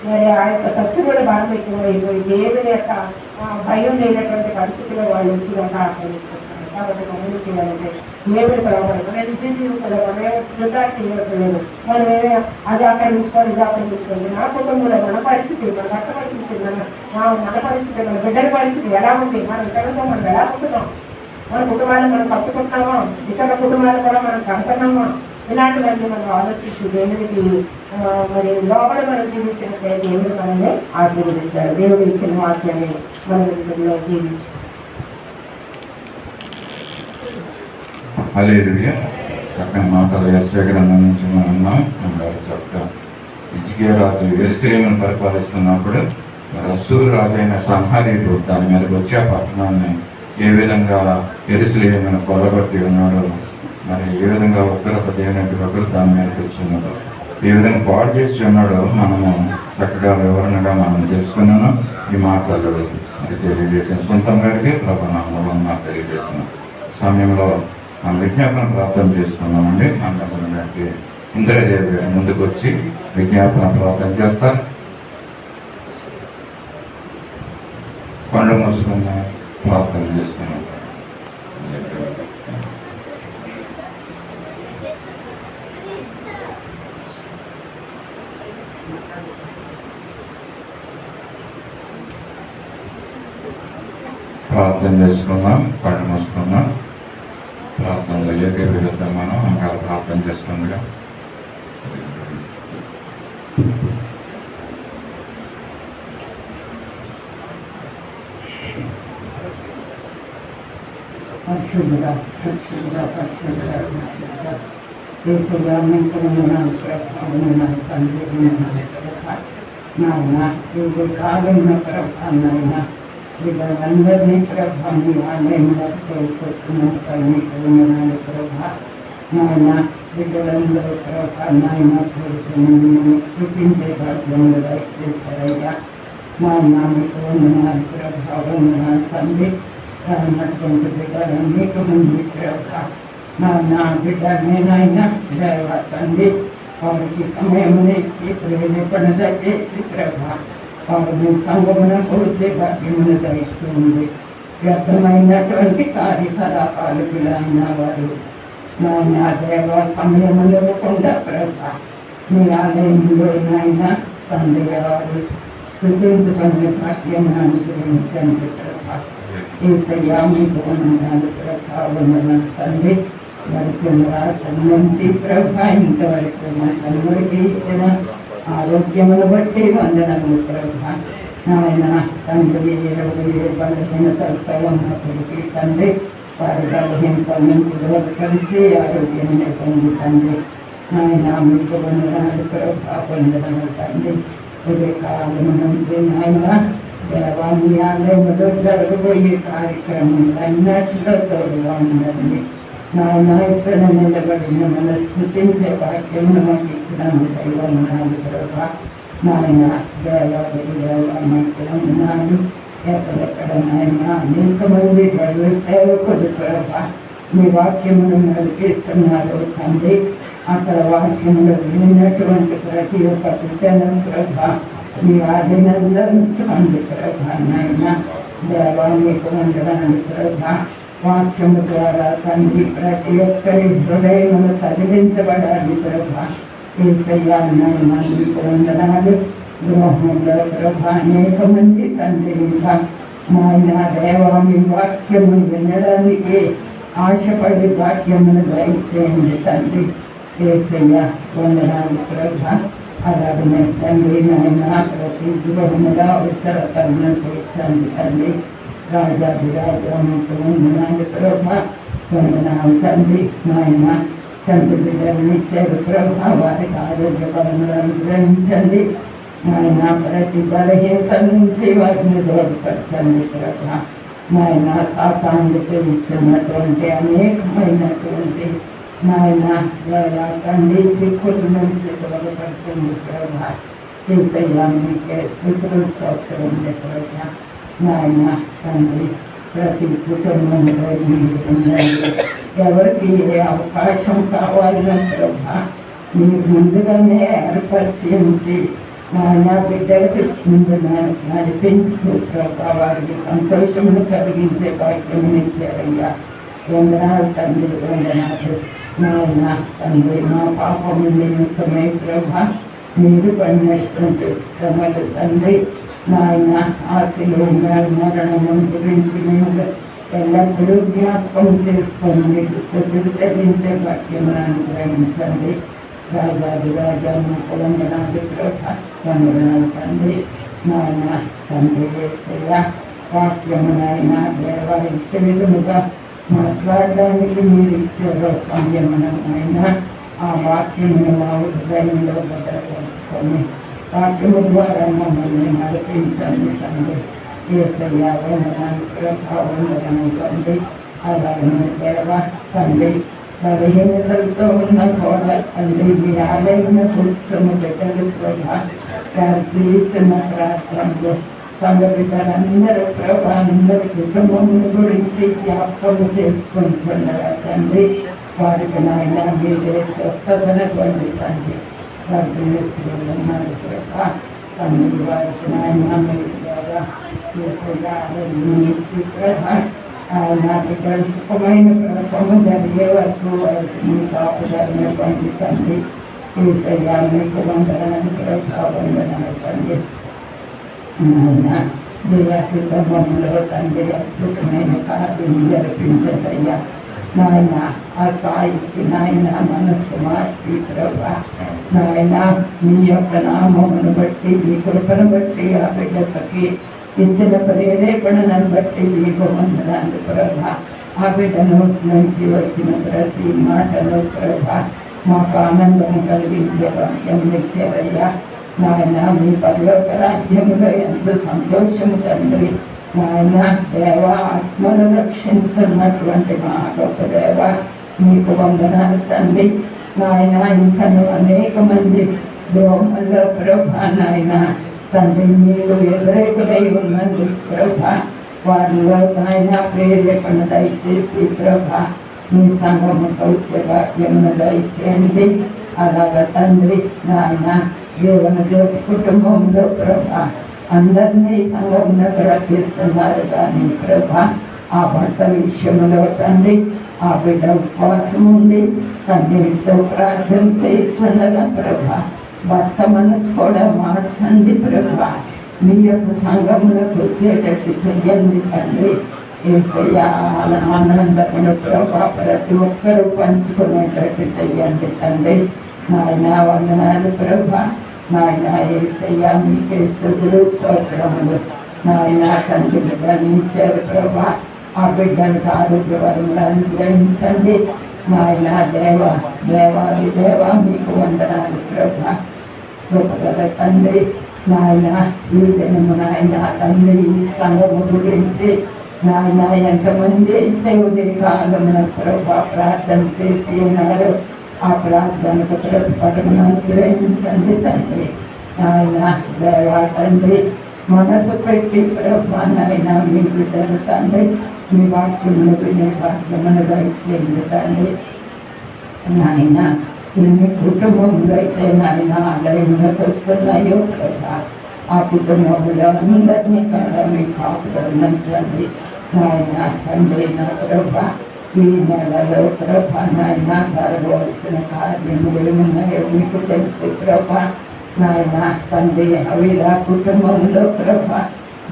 మరి ఆ యొక్క శత్రువుల బలం ఎక్కువైపోయి దేవుని యొక్క భయం లేనటువంటి పరిస్థితిలో వాళ్ళు వచ్చి ఆక్రమించుకుంటారు. కాబట్టి మనం ఏం చేయాలంటే దేవుడి ప్రభావం మన నిజ జీవితంలో మనం వృధా చేయవలసి లేదు. మనం ఏమే అది ఆక్రమించుకోవాలి, ఇది ఆక్రమించుకోవాలి. నా కుటుంబంలో మన పరిస్థితి, మన భర్త పరిస్థితి, మన పరిస్థితి, మన బిడ్డల పరిస్థితి ఎలా ఉంది, మన ఇతరులతో మనం ఎలా ఉంటున్నాం, మన కుటుంబాన్ని మనం కట్టుకుంటున్నామా, ఇతర కుటుంబాలు కూడా మనం కడుతున్నామా, ఇలాంటివన్నీ మనం ఆలోచించి దేవుడికి మరి లోపల మనం జీవించినట్లే దేవుడు మనల్ని ఆశీర్వదిస్తాడు. దేవుడు ఇచ్చిన వాక్యాన్ని మన వీటిలో జీవించి హల్లెలూయా. చక్కని మాటలు యెషయా గ్రంథం నుంచి మనం ఉన్నాం. చక్కగా హిజ్కియా రాజు యెరూషలేమును పరిపాలిస్తున్నప్పుడు అష్షూరు రాజు అయిన సన్హరీబు దాని మీదకి వచ్చి ఆ పట్టణాన్ని ఏ విధంగా యెరూషలేమును కొల్లగొట్టి ఉన్నాడో, మరి ఏ విధంగా ఉగ్రత దేవుని ఒకరు దాని మీదకి వచ్చి ఉన్నదో, ఏ విధంగా పాడు చేసి ఉన్నాడో మనము చక్కగా వివరణగా మనం తెలుసుకున్నాను. ఈ మాటలు అది తెలియజేసిన సొంతం గారికి ప్రభావం నాకు తెలియజేసిన సమయంలో మనం విజ్ఞాపన ప్రార్థన చేసుకున్నామండి. మనకి ఇంద్రదేవి గారు ముందుకు వచ్చి విజ్ఞాపన ప్రార్థన చేస్తారు. కొండ మూసుకున్న ప్రార్థన చేస్తున్నాం. ప్రార్థన చేసుకున్నాం, కళ్ళు మూసుకున్నాం. ప్రార్థనలో ఏకీభవిద్దాం. మనం ఇంకా ప్రార్థన చేసుకుందిగా పరిశుద్ధుడా పరిశుద్ధుడా పరిశుద్ధుడా పరిశుద్ధుడా దేశంగా మించిన తండ్రి నాయన ఇది కాలున్న ప్రభావైన వీళ్ళందరినీ ప్రభాన్ని ఆలయంలో వచ్చిన ప్రభా నాయన బిడ్డలందరూ ప్రభా నాయన కోరుకుని స్థుతించే భాగ్యంలో దయచేశారయ్యా. నాయన మీకు వందనాలు ప్రభావం తండ్రి. అన్నటువంటి బిడ్డలు అనేక మంది ప్రభా నా బిడ్డ నేనైనా దేవ తండ్రి వారికి సమయం ఇచ్చి ప్రేరేపణ దయచేసి ప్రభా వారిని సంగమునకు వచ్చే భాగ్యమును దయచేయండి. వ్యర్థమైనటువంటి కార్యకలాపాలు అయిన వారు నాయన దేవ సమయములు ఇవ్వకుండా ప్రభా మీ ఆలయంలో నాయన తండ్రి వారు స్థుతించుకునే భాగ్యమును అనుగ్రహించండి ప్రభా. యేసయ్యా మీకు వందనాలు ప్రభా. వందనాలు తండ్రి. గడిచిన రాత్రి నుంచి ప్రభా ఇంతవరకు మా తమ్ముడికి ఇచ్చిన ఆరోగ్యమును బట్టి వందనములు ప్రభా. నాయన తండ్రి 20 బలహీనతలతో ఉన్నప్పటికీ తండ్రి వారి బలహీనతల నుంచి దూరపరిచి ఆరోగ్యాన్ని పొంది తండ్రి. నాయన మీకు వందనాలు ప్రభా. వందనములు తండ్రి. ఉదయ కాలము నుంచి నాయన దేవాన్ని ఆలయంలో జరగబోయే కార్యక్రమం అన్నట్లో తోడుగా ఉండండి. నాయన ఇక్కడ నిలబడిన మన స్థుతించే వాక్యమును మాకు ఇచ్చినందుకు వందనాలు ప్రభా. నాయన దేవాలు ఎక్కడెక్కడ నాయన అనేక మంది దైవ సేవకులు ప్రభా మీ వాక్యమును నడిపిస్తున్నారు తండ్రి. అక్కడ వాక్యములు విన్నటువంటి ప్రతి ఒక్క బిడ్డను ప్రభా మీ ఆధీనంలో ఉంచుకోండి ప్రభా. నాయన దేవా మీకు వందనాలు ప్రభా. వాక్యము ద్వారా తండ్రి ప్రతి ఒక్కరి హృదయమును కదిలించబడాలి ప్రభా. యేసయ్యా నాయన మీకు వందనాలు. గృహంలో ప్రభా అనేక మంది తండ్రి ఇంకా నాయన దేవా మీ వాక్యము వినడానికి ఆశపడి వాక్యమును దయచేయండి తండ్రి. యేసయ్యా వందనాలు ప్రభా. అలాగనే తండ్రి నాయన ప్రతి గృహములో అవసరతలను తీర్చండి తండ్రి. రాజాదిరాజా మీకు వందనాలు ప్రభా. వందనాలు తండ్రి. నాయన చంటి బిడ్డలను ఇచ్చారు ప్రభా. వారికి ఆరోగ్య బలములు అనుగ్రహించండి నాయన. ప్రతి బలహీనత నుంచి వారిని దూరపరచండి ప్రభా. నాయన సాతాను చేయించినటువంటి అనేకమైనటువంటి నాయన తండ్రి చిక్కుల నుంచి దూరపరచండి ప్రభా. యేసయ్యా మీకే స్తుతులు స్తోత్రములు ప్రభా. నాయన తండ్రి ప్రతి కుటుంబంలో మీరు ఉండండి. ఎవరికి ఏ అవకాశం కావాలన్నా ప్రభా మీరు ముందుగానే ఏర్పరిచి ఉంచి నాయన బిడ్డలకు ముందు నడిపించు ప్రభా. వారికి సంతోషమును కలిగించే భాగ్యం ఇచ్చారయ్యా. వందనాలు తండ్రి. వందనాలు నాయన తండ్రి. మా పాపము నిమిత్తమై ప్రభా మీరు పడినటువంటి శ్రమలు తండ్రి నాయన ఆశలు మరణము గురించి మేము ఎల్లప్పుడూ జ్ఞాపకం చేసుకొని మీకు స్తుతులు చెల్లించే భాగ్యమును అనుగ్రహించండి. రాజాదిరాజా మాకు వందనాలు ప్రభా. వందనాలు తండ్రి. నాయన తండ్రి యేసయ్యా వాక్యము నాయన దేవా ఇంటి విధముగా మాట్లాడడానికి మీరు ఇచ్చారో సమయమును నాయన ఆ వాక్యమును మా హృదయంలో భద్రపరుచుకొని వాక్యము ద్వారా మమ్మల్ని నడిపించండి తండ్రి. యేసయ్యా వందనాలు ప్రభా. వందనాలు తండ్రి. అలాగనే దేవ తండ్రి బలహీనతలతో ఉన్న కూడా తండ్రి మీ ఆలయంలో కూర్చొని బిడ్డలు ప్రభా వారు జీవించిన ప్రార్థనలు సంఘ బిడ్డలందరూ ప్రభా అందరి కుటుంబం గురించి జ్ఞాపకం చేసుకుంటున్నారు తండ్రి. వారికి నాయన మీరే స్వస్థతను పొంది తండ్రి. ఉన్నారు ప్రభా తండ్రి వారికి నాయన మీరు ద్వారా ప్రభా ఆయన బిడ్డలు సుఖమైన ప్రసవం జరిగే వరకు వారికి మీ కాపుదలను పొంది తండ్రి. యేసయ్యా మీకు వందనాలు ప్రభా. వందనాలు తండ్రి. నాయన దివ్య కుటుంబంలో తండ్రి అద్భుతమైన కార్యం జరిపించదయ్యా. నాయన ఆ సాయికి నాయన మనస్సు మార్చి ప్రభా నాయన మీ యొక్క నామమును బట్టి మీ కృపను బట్టి ఆ బిడ్డకి ఇచ్చిన ప్రేరేపణను బట్టి మీకు వందనాలు ప్రభా. ఆ బిడ్డ నోటి నుంచి వచ్చిన ప్రతి మాటలో ప్రభా మాకు ఆనందం కలిగించే వాక్యం ఇచ్చారయ్యా. నాయన మీ పరలోక రాజ్యములో ఎంతో సంతోషము తండ్రి. నాయన దేవ ఆత్మను రక్షించున్నటువంటి మా గొప్ప దేవ మీకు వందనాలు తండ్రి. నాయన ఇంకను అనేక మంది దోమల్లో ప్రభా నాయన తండ్రి మీరు వ్యతిరేకులై ఉన్నందు ప్రభా వారిలో నాయన ప్రేరేపణ దయచేసి ప్రభా మీ సంఘముతో వచ్చే వాక్యమును దయచేయండి. అలాగ తండ్రి నాయన జీవన జ్యోతి కుటుంబంలో ప్రభా అందరినీ సంఘంలో రప్పిస్తున్నారు కానీ ప్రభా ఆ భర్త విషయంలో తండ్రి ఆ బిడ్డ ఉపవాసం ఉంది కన్నీటితో ప్రార్థన చేయించగా ప్రభా భర్త మనసు కూడా మార్చండి ప్రభా. మీ యొక్క సంఘములకు వచ్చేటట్టు చెయ్యండి తండ్రి. ఏసయ్యా ఆనందమైన ప్రభా ప్రతి ఒక్కరూ పంచుకునేటట్టు చెయ్యండి తండ్రి. నాయన వందనాలు ప్రభా. నాయన ఏసయ్యా మీకే స్తుతులు స్తోత్రములు. నాయన తండ్రి బిడ్డని ఇచ్చారు ప్రభా. ఆ బిడ్డలకు ఆరోగ్యవరములు అనుగ్రహించండి నాయన. దేవాది దేవ మీకు వందనాలు ప్రభా. కృపగల తండ్రి నాయన ఈ దినము నాయన తండ్రి ఈ సంఘము గురించి నాయన ఎంతమంది అయితే ఉదయకాలమున ప్రభా ప్రార్థన చేసి ఉన్నారు. ఆ ప్రార్థనకు ప్రతిఫలమును అనుగ్రహించండి తండ్రి. నాయన దేవా తండ్రి మనసు పెట్టి ప్రభా నాయన మీ బిడ్డలు తండ్రి మీ వాక్యమును వినే భాగ్యమును దయచేయండి తండ్రి. నాయన ఎన్ని కుటుంబంలో అయితే నాయన ఆలయంలోకి వస్తున్నాయో ప్రభా ఆ కుటుంబంలో అందరినీ కూడా మీ కాపుదలండి నాయన. తండ్రి నా ప్రభా ఈ నెలలో ప్రభా నాయన జరగవలసిన కార్యములు ఏమున్నాయో మీకు తెలుసు ప్రభా నాయన. తండ్రి అవిలా కుటుంబంలో ప్రభా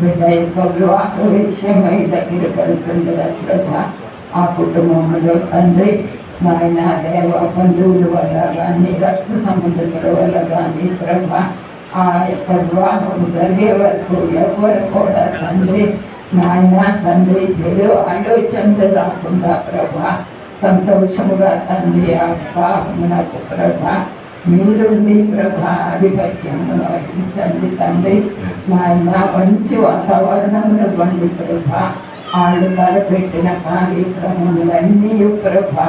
బిడ్డ యొక్క వివాహ విషయమై దగ్గర పడుతుండగా ప్రభా ఆ కుటుంబంలో తండ్రి నాయన దేవ బంధువుల వల్ల కానీ రక్త సంబంధికుల వల్ల కానీ ప్రభా ఆ యొక్క వివాహం జరిగే వరకు ఎవరు కూడా తండ్రి నాయన తండ్రి చెడు ఆలోచనలు రాకుండా ప్రభా సంతోషముగా తండ్రి ఆ వివాహమునకు ప్రభా మీరుండి ప్రభా ఆధిపత్యమును వహించండి తండ్రి. నాయన మంచి వాతావరణంలో ఇవ్వండి ప్రభా. వాళ్ళు తలపెట్టిన కార్యక్రమములన్నీ ప్రభా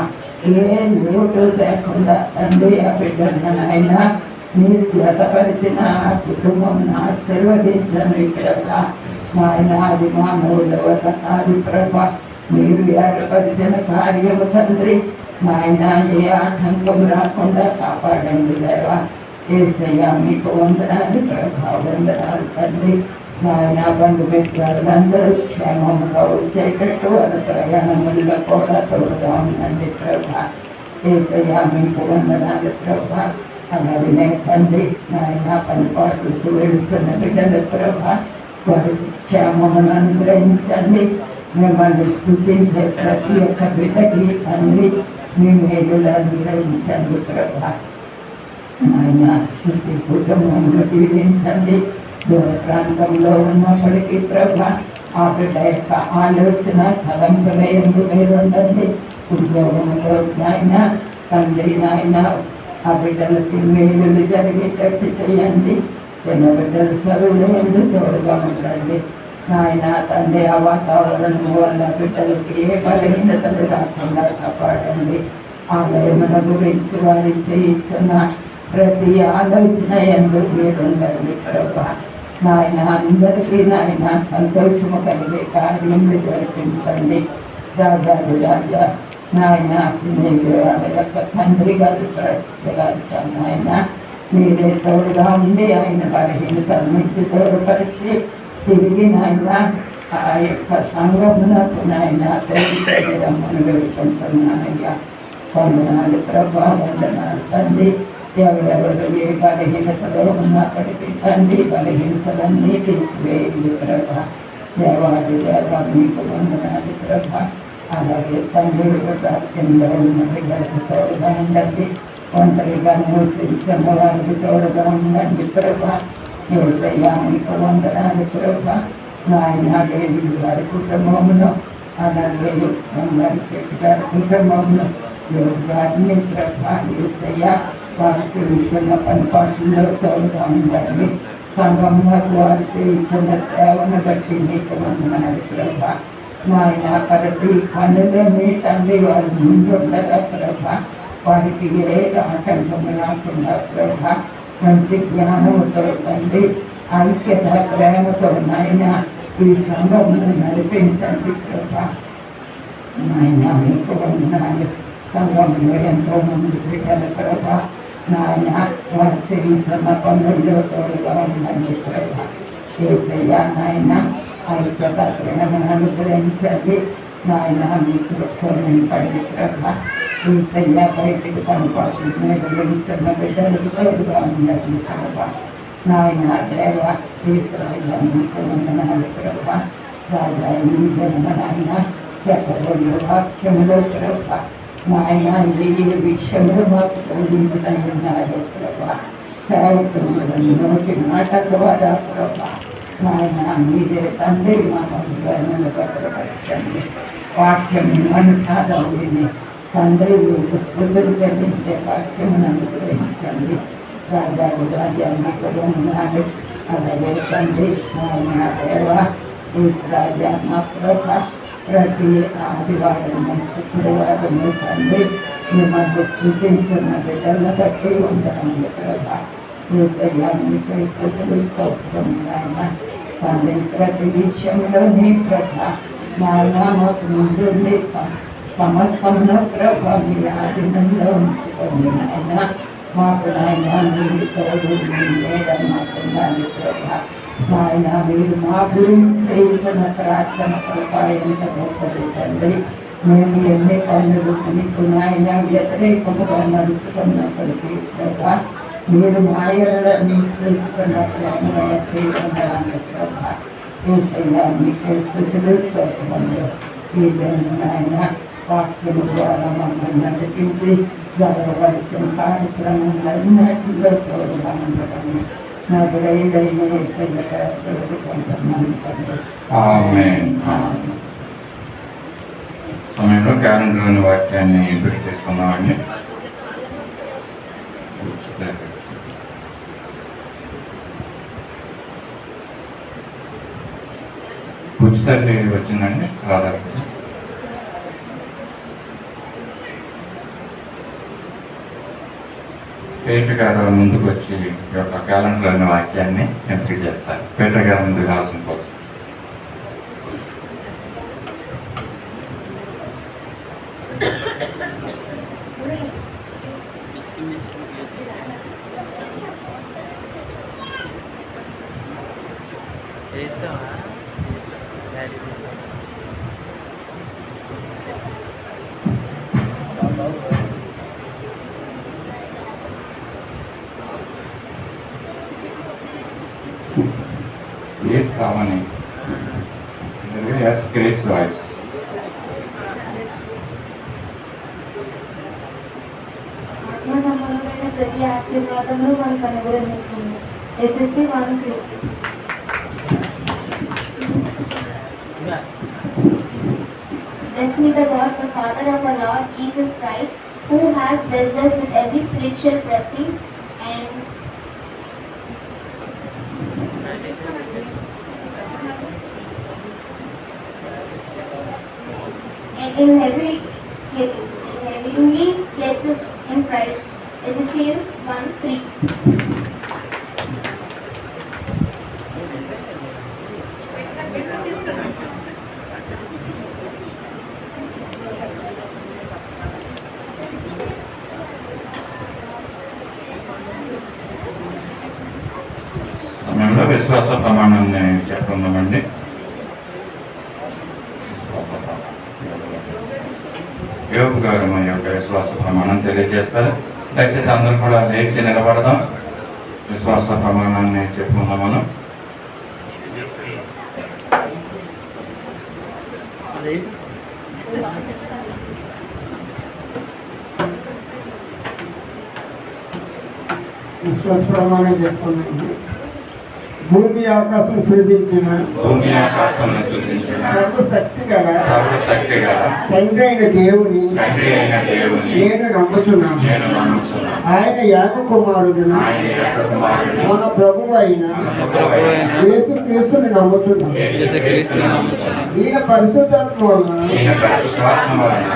ఏ లోటు లేకుండా తండ్రి ఆ బిడ్డను నాయన మీరు జతపరిచిన ఆ కుటుంబం ఆశీర్వదించండి ప్రభా. నాయన అది మానవుల వల్ల కాదు ప్రభా మీరు ఏర్పరిచిన కార్యము తండ్రి. నాయన ఏ ఆటంకం రాకుండా కాపాడండి దేవా. ఏసయ్యా మీకు వందనాలు ప్రభా వందనాలు తండ్రి. నాయన బంధుమిత్రులందరూ క్షేమంగా వచ్చేటట్టు వారి ప్రయాణముల్లో కూడా తోడుగా ఉండండి ప్రభా. ఏసయ్యా మీకు వందనాలు ప్రభా. అలాగే తండ్రి నాయన పనిపాట్లకు వెళుతున్న బిడ్డల ప్రభా వారికి క్షేమమును అనుగ్రహించండి. మిమ్మల్ని స్తుతించే ప్రతి ఒక్క బిడ్డకి తండ్రి మీ మేలులు అనుగ్రహించండి ప్రభా. నాయన శుచి కుటుంబంలో దీవించండి. దూర ప్రాంతంలో ఉన్నప్పటికీ ప్రభా ఆ బిడ్డ యొక్క ఆలోచన తలంపుల యందు మీరుండండి. ఉద్యోగంలో నాయన తండ్రి నాయన ఆ బిడ్డలకి మేలులు జరిగేటట్టు చేయండి. చిన్న బిడ్డలు చదువులు ఎందు తోడుగా ఉండండి నాయన తండ్రి. ఆ వాతావరణం వల్ల బిడ్డలకి ఏ బలహీనతలు రాకుండా కాపాడండి. ఆలయముల గురించి వారి చేయించున్న ప్రతి ఆలోచన ఎందు మీరుండండి ప్రభా. నాయన అందరికీ నాయన సంతోషము కలిగే కార్యములు జరిపించండి. రాజాది రాజా నాయన వాళ్ళ యొక్క తండ్రి గారు ప్రస్తుత నాయన మీరే తోడుగా ఉండి ఆయన బలహీనతల నుంచి తోడుపరిచి తిరిగి నాయన ఆ యొక్క సంఘమునకు నాయన తోడుమని వేడుకుంటున్నానయ్యా. వందనాలు ప్రభా వందనాలు తండ్రి. ఎవరెవరు ఏ బలహీనతలో ఉన్నప్పటికీ తండ్రి బలహీనతలన్నీ తీసివేయండి ప్రభా. దేవాది దేవ మీకు వందనాలు ప్రభా. అలాగే తండ్రి కింద ఉన్న బిడ్డలకు తోడుగా ఉండండి. ఒంటరిగా నివసించిన వారికి తోడుగా ఉండండి ప్రభా. ఏసయ్యా మీకు వందనాలు ప్రభా. నాయన దేవి గారి కుటుంబమును అలాగే బంగారు శెట్టి గారి కుటుంబమును యోగి గారిని ప్రభా ఏసయ్యా వారు చేయించిన పనిపాట్లలో తోడుగా ఉండండి. సంఘంలోకి వారు చేయించిన సేవను బట్టి మీకు వందనాలు ప్రభా. నాయన ప్రతి పనులు మీ తండ్రి వారి ముందుండగా ప్రభా వారికి ఏ ఆటంకము లేకుండా ప్రభా మంచి జ్ఞానముతో తండ్రి ఐక్యత ప్రేమతో నాయన ఈ సంఘమును నడిపించండి ప్రభా. నాయన మీకు వందనాలు. సంఘంలో ఎంతో మంది బిడ్డల ప్రభా నాయన వారు చేయించిన పనుల్లో తోడుగా ఉండండి ప్రభా. ఏసయ్యా నాయన ఐక్యత ప్రేమను అనుగ్రహించండి. నాయన మీకు నింపండి ప్రభా. ఏసయ్యా బయటికి పనిపాటు మీద వెళుతున్న బిడ్డలకు తోడుగా ఉండండి ప్రభా. నాయన దేవ ఈశ్వరాన్ని వందనాలు ప్రభా రాజా ఈ జన్మనాయన చెప్పబోయే వాక్యములో ప్రభా నాయన ఈ విషయంలో మాకు బోధించగలిగినారు ప్రభా సేవకులను నోటి మాట ద్వారా ప్రభా నాయన మీరే తండ్రి మా మమ్మల్ని భద్రపరచండి వాక్యం అనుసారం విని తండ్రి మీకు స్థుతులు చెల్లించే వాక్యమును అనుగ్రహించండి రాజాలు రాజ్యాన్ని కొనున్నాడు అలాగే తండ్రి నాయన సేవ రాజా మా ప్రభా ప్రతి ఆదివారం శుక్రవారం తండ్రి మిమ్మల్ని స్థుతించిన బిడ్డలను బట్టి ఉండడం ప్రభా తండ్రి ప్రతి విషయంలో నీ ప్రభా నాయన మాకు ముందుండి సమస్తంలో ప్రభా మీ ఆధీనంలో ఉంచుకోండి నాయన మాకు నాయన మీరు తోడు లేదని మాకు ఉండాలి ప్రభా నాయన మీరు మా గురించి చేయించిన ప్రార్థన ప్రభా ఎంత గొప్పది తండ్రి మేము ఎన్ని పనులు మీకు నాయన వ్యతిరేకముగా నడుచుకున్నప్పటికీ ప్రభా మీరు మాయలను చూపుతున్న ప్రేమలకి ప్రభా మీకు స్థితులు స్తోత్రములు ఈ ఆయన వాక్యము ద్వారా మమ్మల్ని నడిపించి జరగవలసిన కార్యక్రమాలన్నింటిలో తోడుగా ఉండడం నదురైన కోరుకుంటున్నాను ఆమేన్. సమయంలో క్యాలెండర్లోని వాక్యాన్ని ఎంపిక చేసుకున్నామండి. ఉచితండి వచ్చిందండి దాదాపు పేట గారు ముందుకు వచ్చి ఈ యొక్క క్యాలెండర్లోని వాక్యాన్ని ఎంపిక చేస్తారు. పేట గారు ముందుకు రావాల్సిన పోతుంది. Yes, Ravani. Yes, great choice. ఆత్మ సంబంధమైన ప్రతి ఆశీర్వాదంలో మనకు అనుగ్రహించింది. ఎఫెసీ 1:3. Blessed be the God, the Father of our Lord Jesus Christ, who has blessed us with every spiritual blessings and in heavenly places in Christ. Ephesians 1:3. సమయంలో విశ్వాస ప్రమాణాన్ని చెప్పుకుందామండి. యోబు గారు మా యొక్క విశ్వాస ప్రమాణం తెలియజేస్తారు. దయచేసి అందరూ కూడా లేచి నిలబడదాం. విశ్వాస ప్రమాణాన్ని చెప్పుకుందాం మనం. విశ్వాస ప్రమాణం చెప్పుకున్నాను. భూమి ఆకాశం సృజించిన సర్వశక్తి గల తండ్రి అయిన దేవుని నేను నమ్ముతున్నాను. ఆయన యాగ కుమారుడును మన ప్రభువు అయిన యేసుక్రీస్తుని నమ్ముతున్నాను. ఈయన పరిశుద్ధాత్మ వలన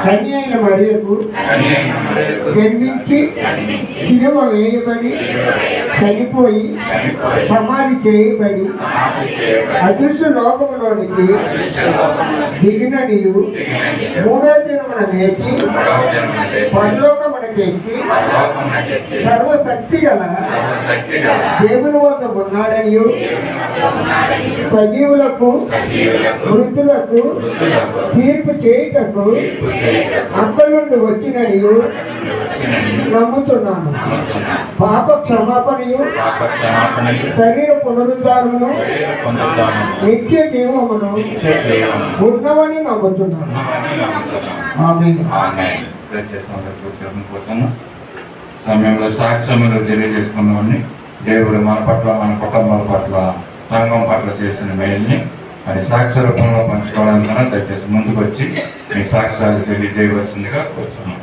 కన్య అయిన మరియకు జన్మించి శిలువ వేయబడి చనిపోయి సమాధి చేయబడి అదృశ్య లోకములోనికి దిగిన నీవు మూడో దినమున లేచి పరలోకమునకు ఎక్కి సర్వశక్తి గల దేవుని వద్ద ఉన్నాడని సజీవులకు మృతులకు తీర్పు చేయుటకు అక్కడి నుండి వచ్చినని నమ్ముతున్నాను. పాప క్షమాపణయు శరీర పునరుద్ధారమును నిత్య జీవమును ఉన్నవని నమ్ముతున్నాను. ఆమేన్. సమయంలో సాక్ష్యములు తెలియజేసుకున్నవన్నీ దేవుడు మన పట్ల, మన కుటుంబాల పట్ల, సంఘం పట్ల చేసిన మేల్ని మరి సాక్ష్య రూపంలో పంచుకోవడానికన్నా దయచేసి ముందుకు వచ్చి మీ సాక్ష్యాలు తెలియజేయవలసిందిగా కూర్చున్నాం.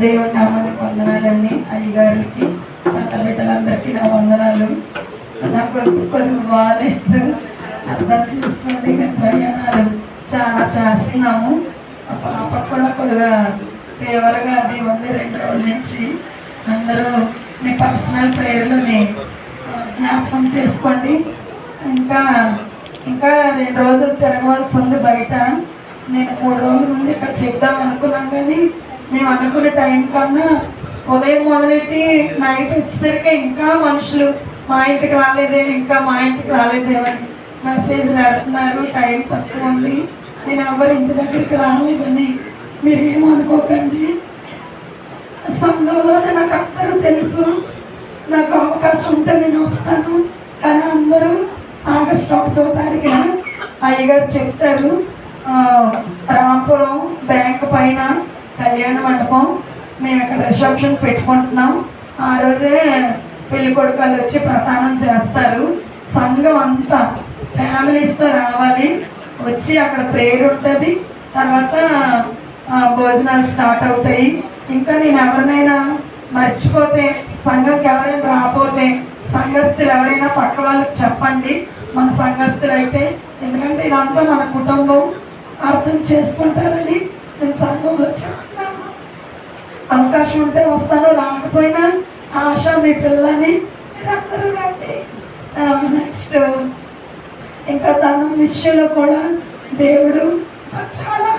దేవుని నామానికి వందనాలండి. అయ్యగారికి, సంత బిడ్డలందరికీ నా వందనాలు. నా కొడుకు కొన్ని బాగాలేదు, అర్థం చేసుకోండి. ప్రయాణాలు చాలా చేస్తున్నాము. పాప కూడా కొద్దిగా ఫీవర్గా అది ఉంది 2 రోజుల నుంచి. అందరూ మీ పర్సనల్ ప్రేయర్లని జ్ఞాపకం చేసుకోండి. ఇంకా 2 రోజులు తిరగవలసి ఉంది బయట. నేను 3 రోజుల ముందు ఇక్కడ చెప్దాం అనుకున్నాను, కానీ మేము అనుకునే టైం కన్నా ఉదయం మొదలెట్టి నైట్ వచ్చేసరికి ఇంకా మనుషులు మా ఇంటికి రాలేదేమో, ఇంకా మా ఇంటికి రాలేదేమని మెసేజ్లు పెడుతున్నారు. టైం తక్కువ ఉంది, నేను ఎవరి ఇంటి దగ్గరికి రాలేదని మీరు ఏమనుకోకండి. సంఘంలోనే నాకు అందరూ తెలుసు. నాకు అవకాశం ఉంటే నేను వస్తాను, కానీ అందరూ ఆగస్టు 1వ తారీఖున అయ్యగారు చెప్తారు. రాంపురం బ్యాంక్ పైన కళ్యాణ మండపం, మేము ఇక్కడ రిసెప్షన్ పెట్టుకుంటున్నాం. ఆ రోజే పెళ్లి కొడుకులు వచ్చి ప్రదానం చేస్తారు. సంఘం అంతా ఫ్యామిలీస్తో రావాలి. వచ్చి అక్కడ ప్రేయర్ ఉంటుంది, తర్వాత భోజనాలు స్టార్ట్ అవుతాయి. ఇంకా నేను ఎవరినైనా మర్చిపోతే, సంఘంకి ఎవరైనా రాకపోతే సంఘస్థులు ఎవరైనా పక్క వాళ్ళకి చెప్పండి, మన సంఘస్థులు అయితే. ఎందుకంటే ఇదంతా మన కుటుంబం, అర్థం చేసుకుంటారని నేను సంఘంలో చెప్తాను. అవకాశం ఉంటే వస్తాను, రాకపోయినా ఆశ మీ పిల్లని మీరందరూ రండి. నెక్స్ట్ ఇంకా ధనం విషయంలో కూడా దేవుడు చాలా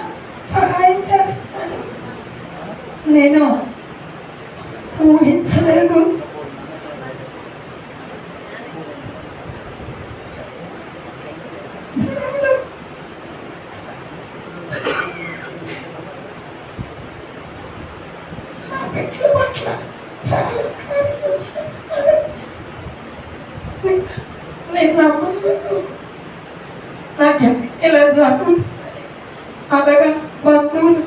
సహాయం చేస్తాడు. నేను ఊహించలేదు. నేను నమ్మలేదు నాకు ఇలా జరుగుతుంది. అలాగా బంధువులు,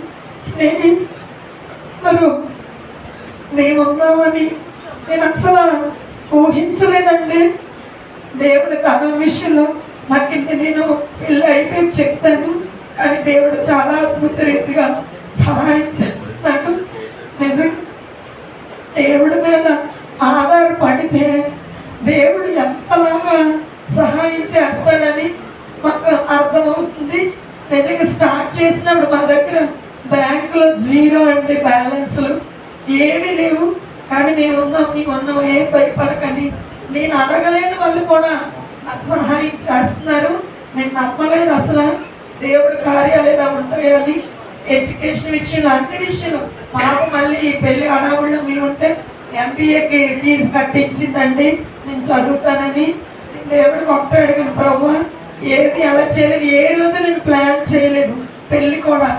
స్నేహితులు మేమున్నామని నేను అసలు ఊహించలేదండి. దేవుడు తన విషయంలో నాకింటి నేను పెళ్ళి అయితే చెప్తాను, కానీ దేవుడు చాలా అద్భుత రీతిగా సహాయం చేస్తున్నాడు. నిజంగా దేవుడి మీద ఆధారపడితే దేవుడు ఎంతలాగా సహాయం చేస్తాడని మాకు అర్థమవుతుంది. నిజంగా స్టార్ట్ చేసినప్పుడు మా దగ్గర బ్యాంకులో 0 అండి, బ్యాలెన్స్లు ఏమీ లేవు. కానీ మేమున్నాం, ఏం భయపడకని నేను అడగలేని వాళ్ళు కూడా నాకు సహాయం చేస్తున్నారు. నేను నమ్మలేదు అసలు దేవుడి కార్యాలు ఇలా ఉంటాయని. ఎడ్యుకేషన్ విషయంలో, అన్ని విషయంలో మాకు మళ్ళీ పెళ్లి హడావుళ్ళు మేము ఉంటే MBAకి ఫీజు కట్టించిందండి. నేను చదువుతానని దేవుడికి ఒకటే అడిగాను, ప్రభు ఏది అలా చేయలేదు, ఏ రోజు నేను ప్లాన్ చేయలేదు. పెళ్ళి కూడా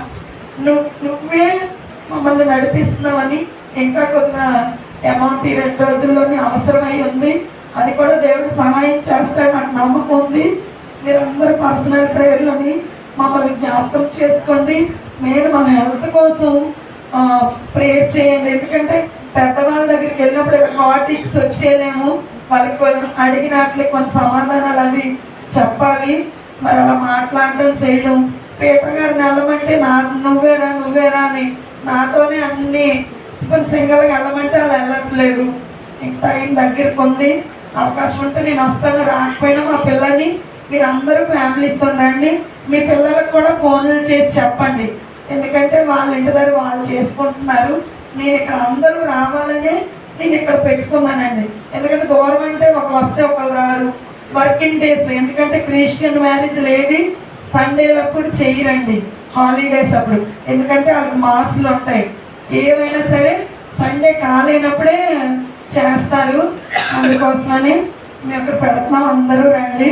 నువ్వే మమ్మల్ని నడిపిస్తున్నావని. ఇంకా కొంత అమౌంట్ ఈ 2 రోజుల్లోనే అవసరమై ఉంది, అది కూడా దేవుడు సహాయం చేస్తాడు, నాకు నమ్మకం ఉంది. మీరందరూ పర్సనల్ ప్రేయర్లోని మమ్మల్ని జ్ఞాపకం చేసుకోండి. నేను మన హెల్త్ కోసం ప్రేయర్ చేయండి. ఎందుకంటే పెద్దవాళ్ళ దగ్గరికి వెళ్ళినప్పుడు కాటిక్స్ వచ్చేలేము, వాళ్ళకి కొన్ని అడిగినట్లే కొన్ని సమాధానాలు అవి చెప్పాలి. మరి అలా మాట్లాడడం చేయడం, పీటర్ గారిని వెళ్ళమంటే నువ్వేరా అని నాతోనే అన్ని సింగల్గా వెళ్ళమంటే అలా వెళ్ళట్లేదు. ఇంక టైం దగ్గరకు ఉంది, అవకాశం ఉంటే నేను వస్తాను, రాకపోయినా మా పిల్లల్ని మీరు అందరూ ఫ్యామిలీస్తో రండి. మీ పిల్లలకు కూడా ఫోన్లు చేసి చెప్పండి, ఎందుకంటే వాళ్ళ ఇంటి దగ్గర వాళ్ళు చేసుకుంటున్నారు. నేను ఇక్కడ అందరూ రావాలనే నేను ఇక్కడ పెట్టుకున్నానండి. ఎందుకంటే దూరం అంటే ఒకరు వస్తే ఒకరు రారు. వర్కింగ్ డేస్, ఎందుకంటే క్రిస్టియన్ మ్యారేజ్లు ఏవి సండేలప్పుడు చేయరండి. హాలిడేస్ అప్పుడు, ఎందుకంటే వాళ్ళకి మాస్లు ఉంటాయి. ఏమైనా సరే సండే కాలేనప్పుడే చేస్తారు. అందుకోసమని మేము అక్కడ పెడుతున్నాం, అందరూ రండి.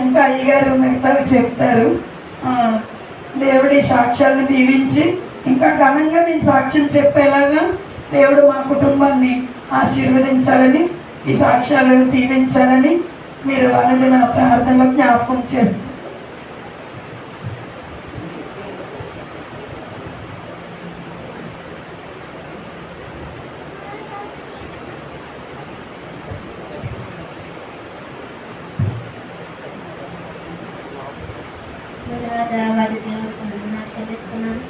ఇంకా అయ్యగారు మిగతావి చెప్తారు. దేవుడి సాక్ష్యాలను దీవించి ఇంకా ఘనంగా నేను సాక్ష్యం చెప్పేలాగా దేవుడు మా కుటుంబాన్ని ఆశీర్వదించాలని, ఈ సాక్ష్యాలు దీవించాలని మీరు అనేది నా ప్రార్థనలో జ్ఞాపకం చేస్తారు. వారి దేవుడికి నాకు చెల్లిస్తున్నాను.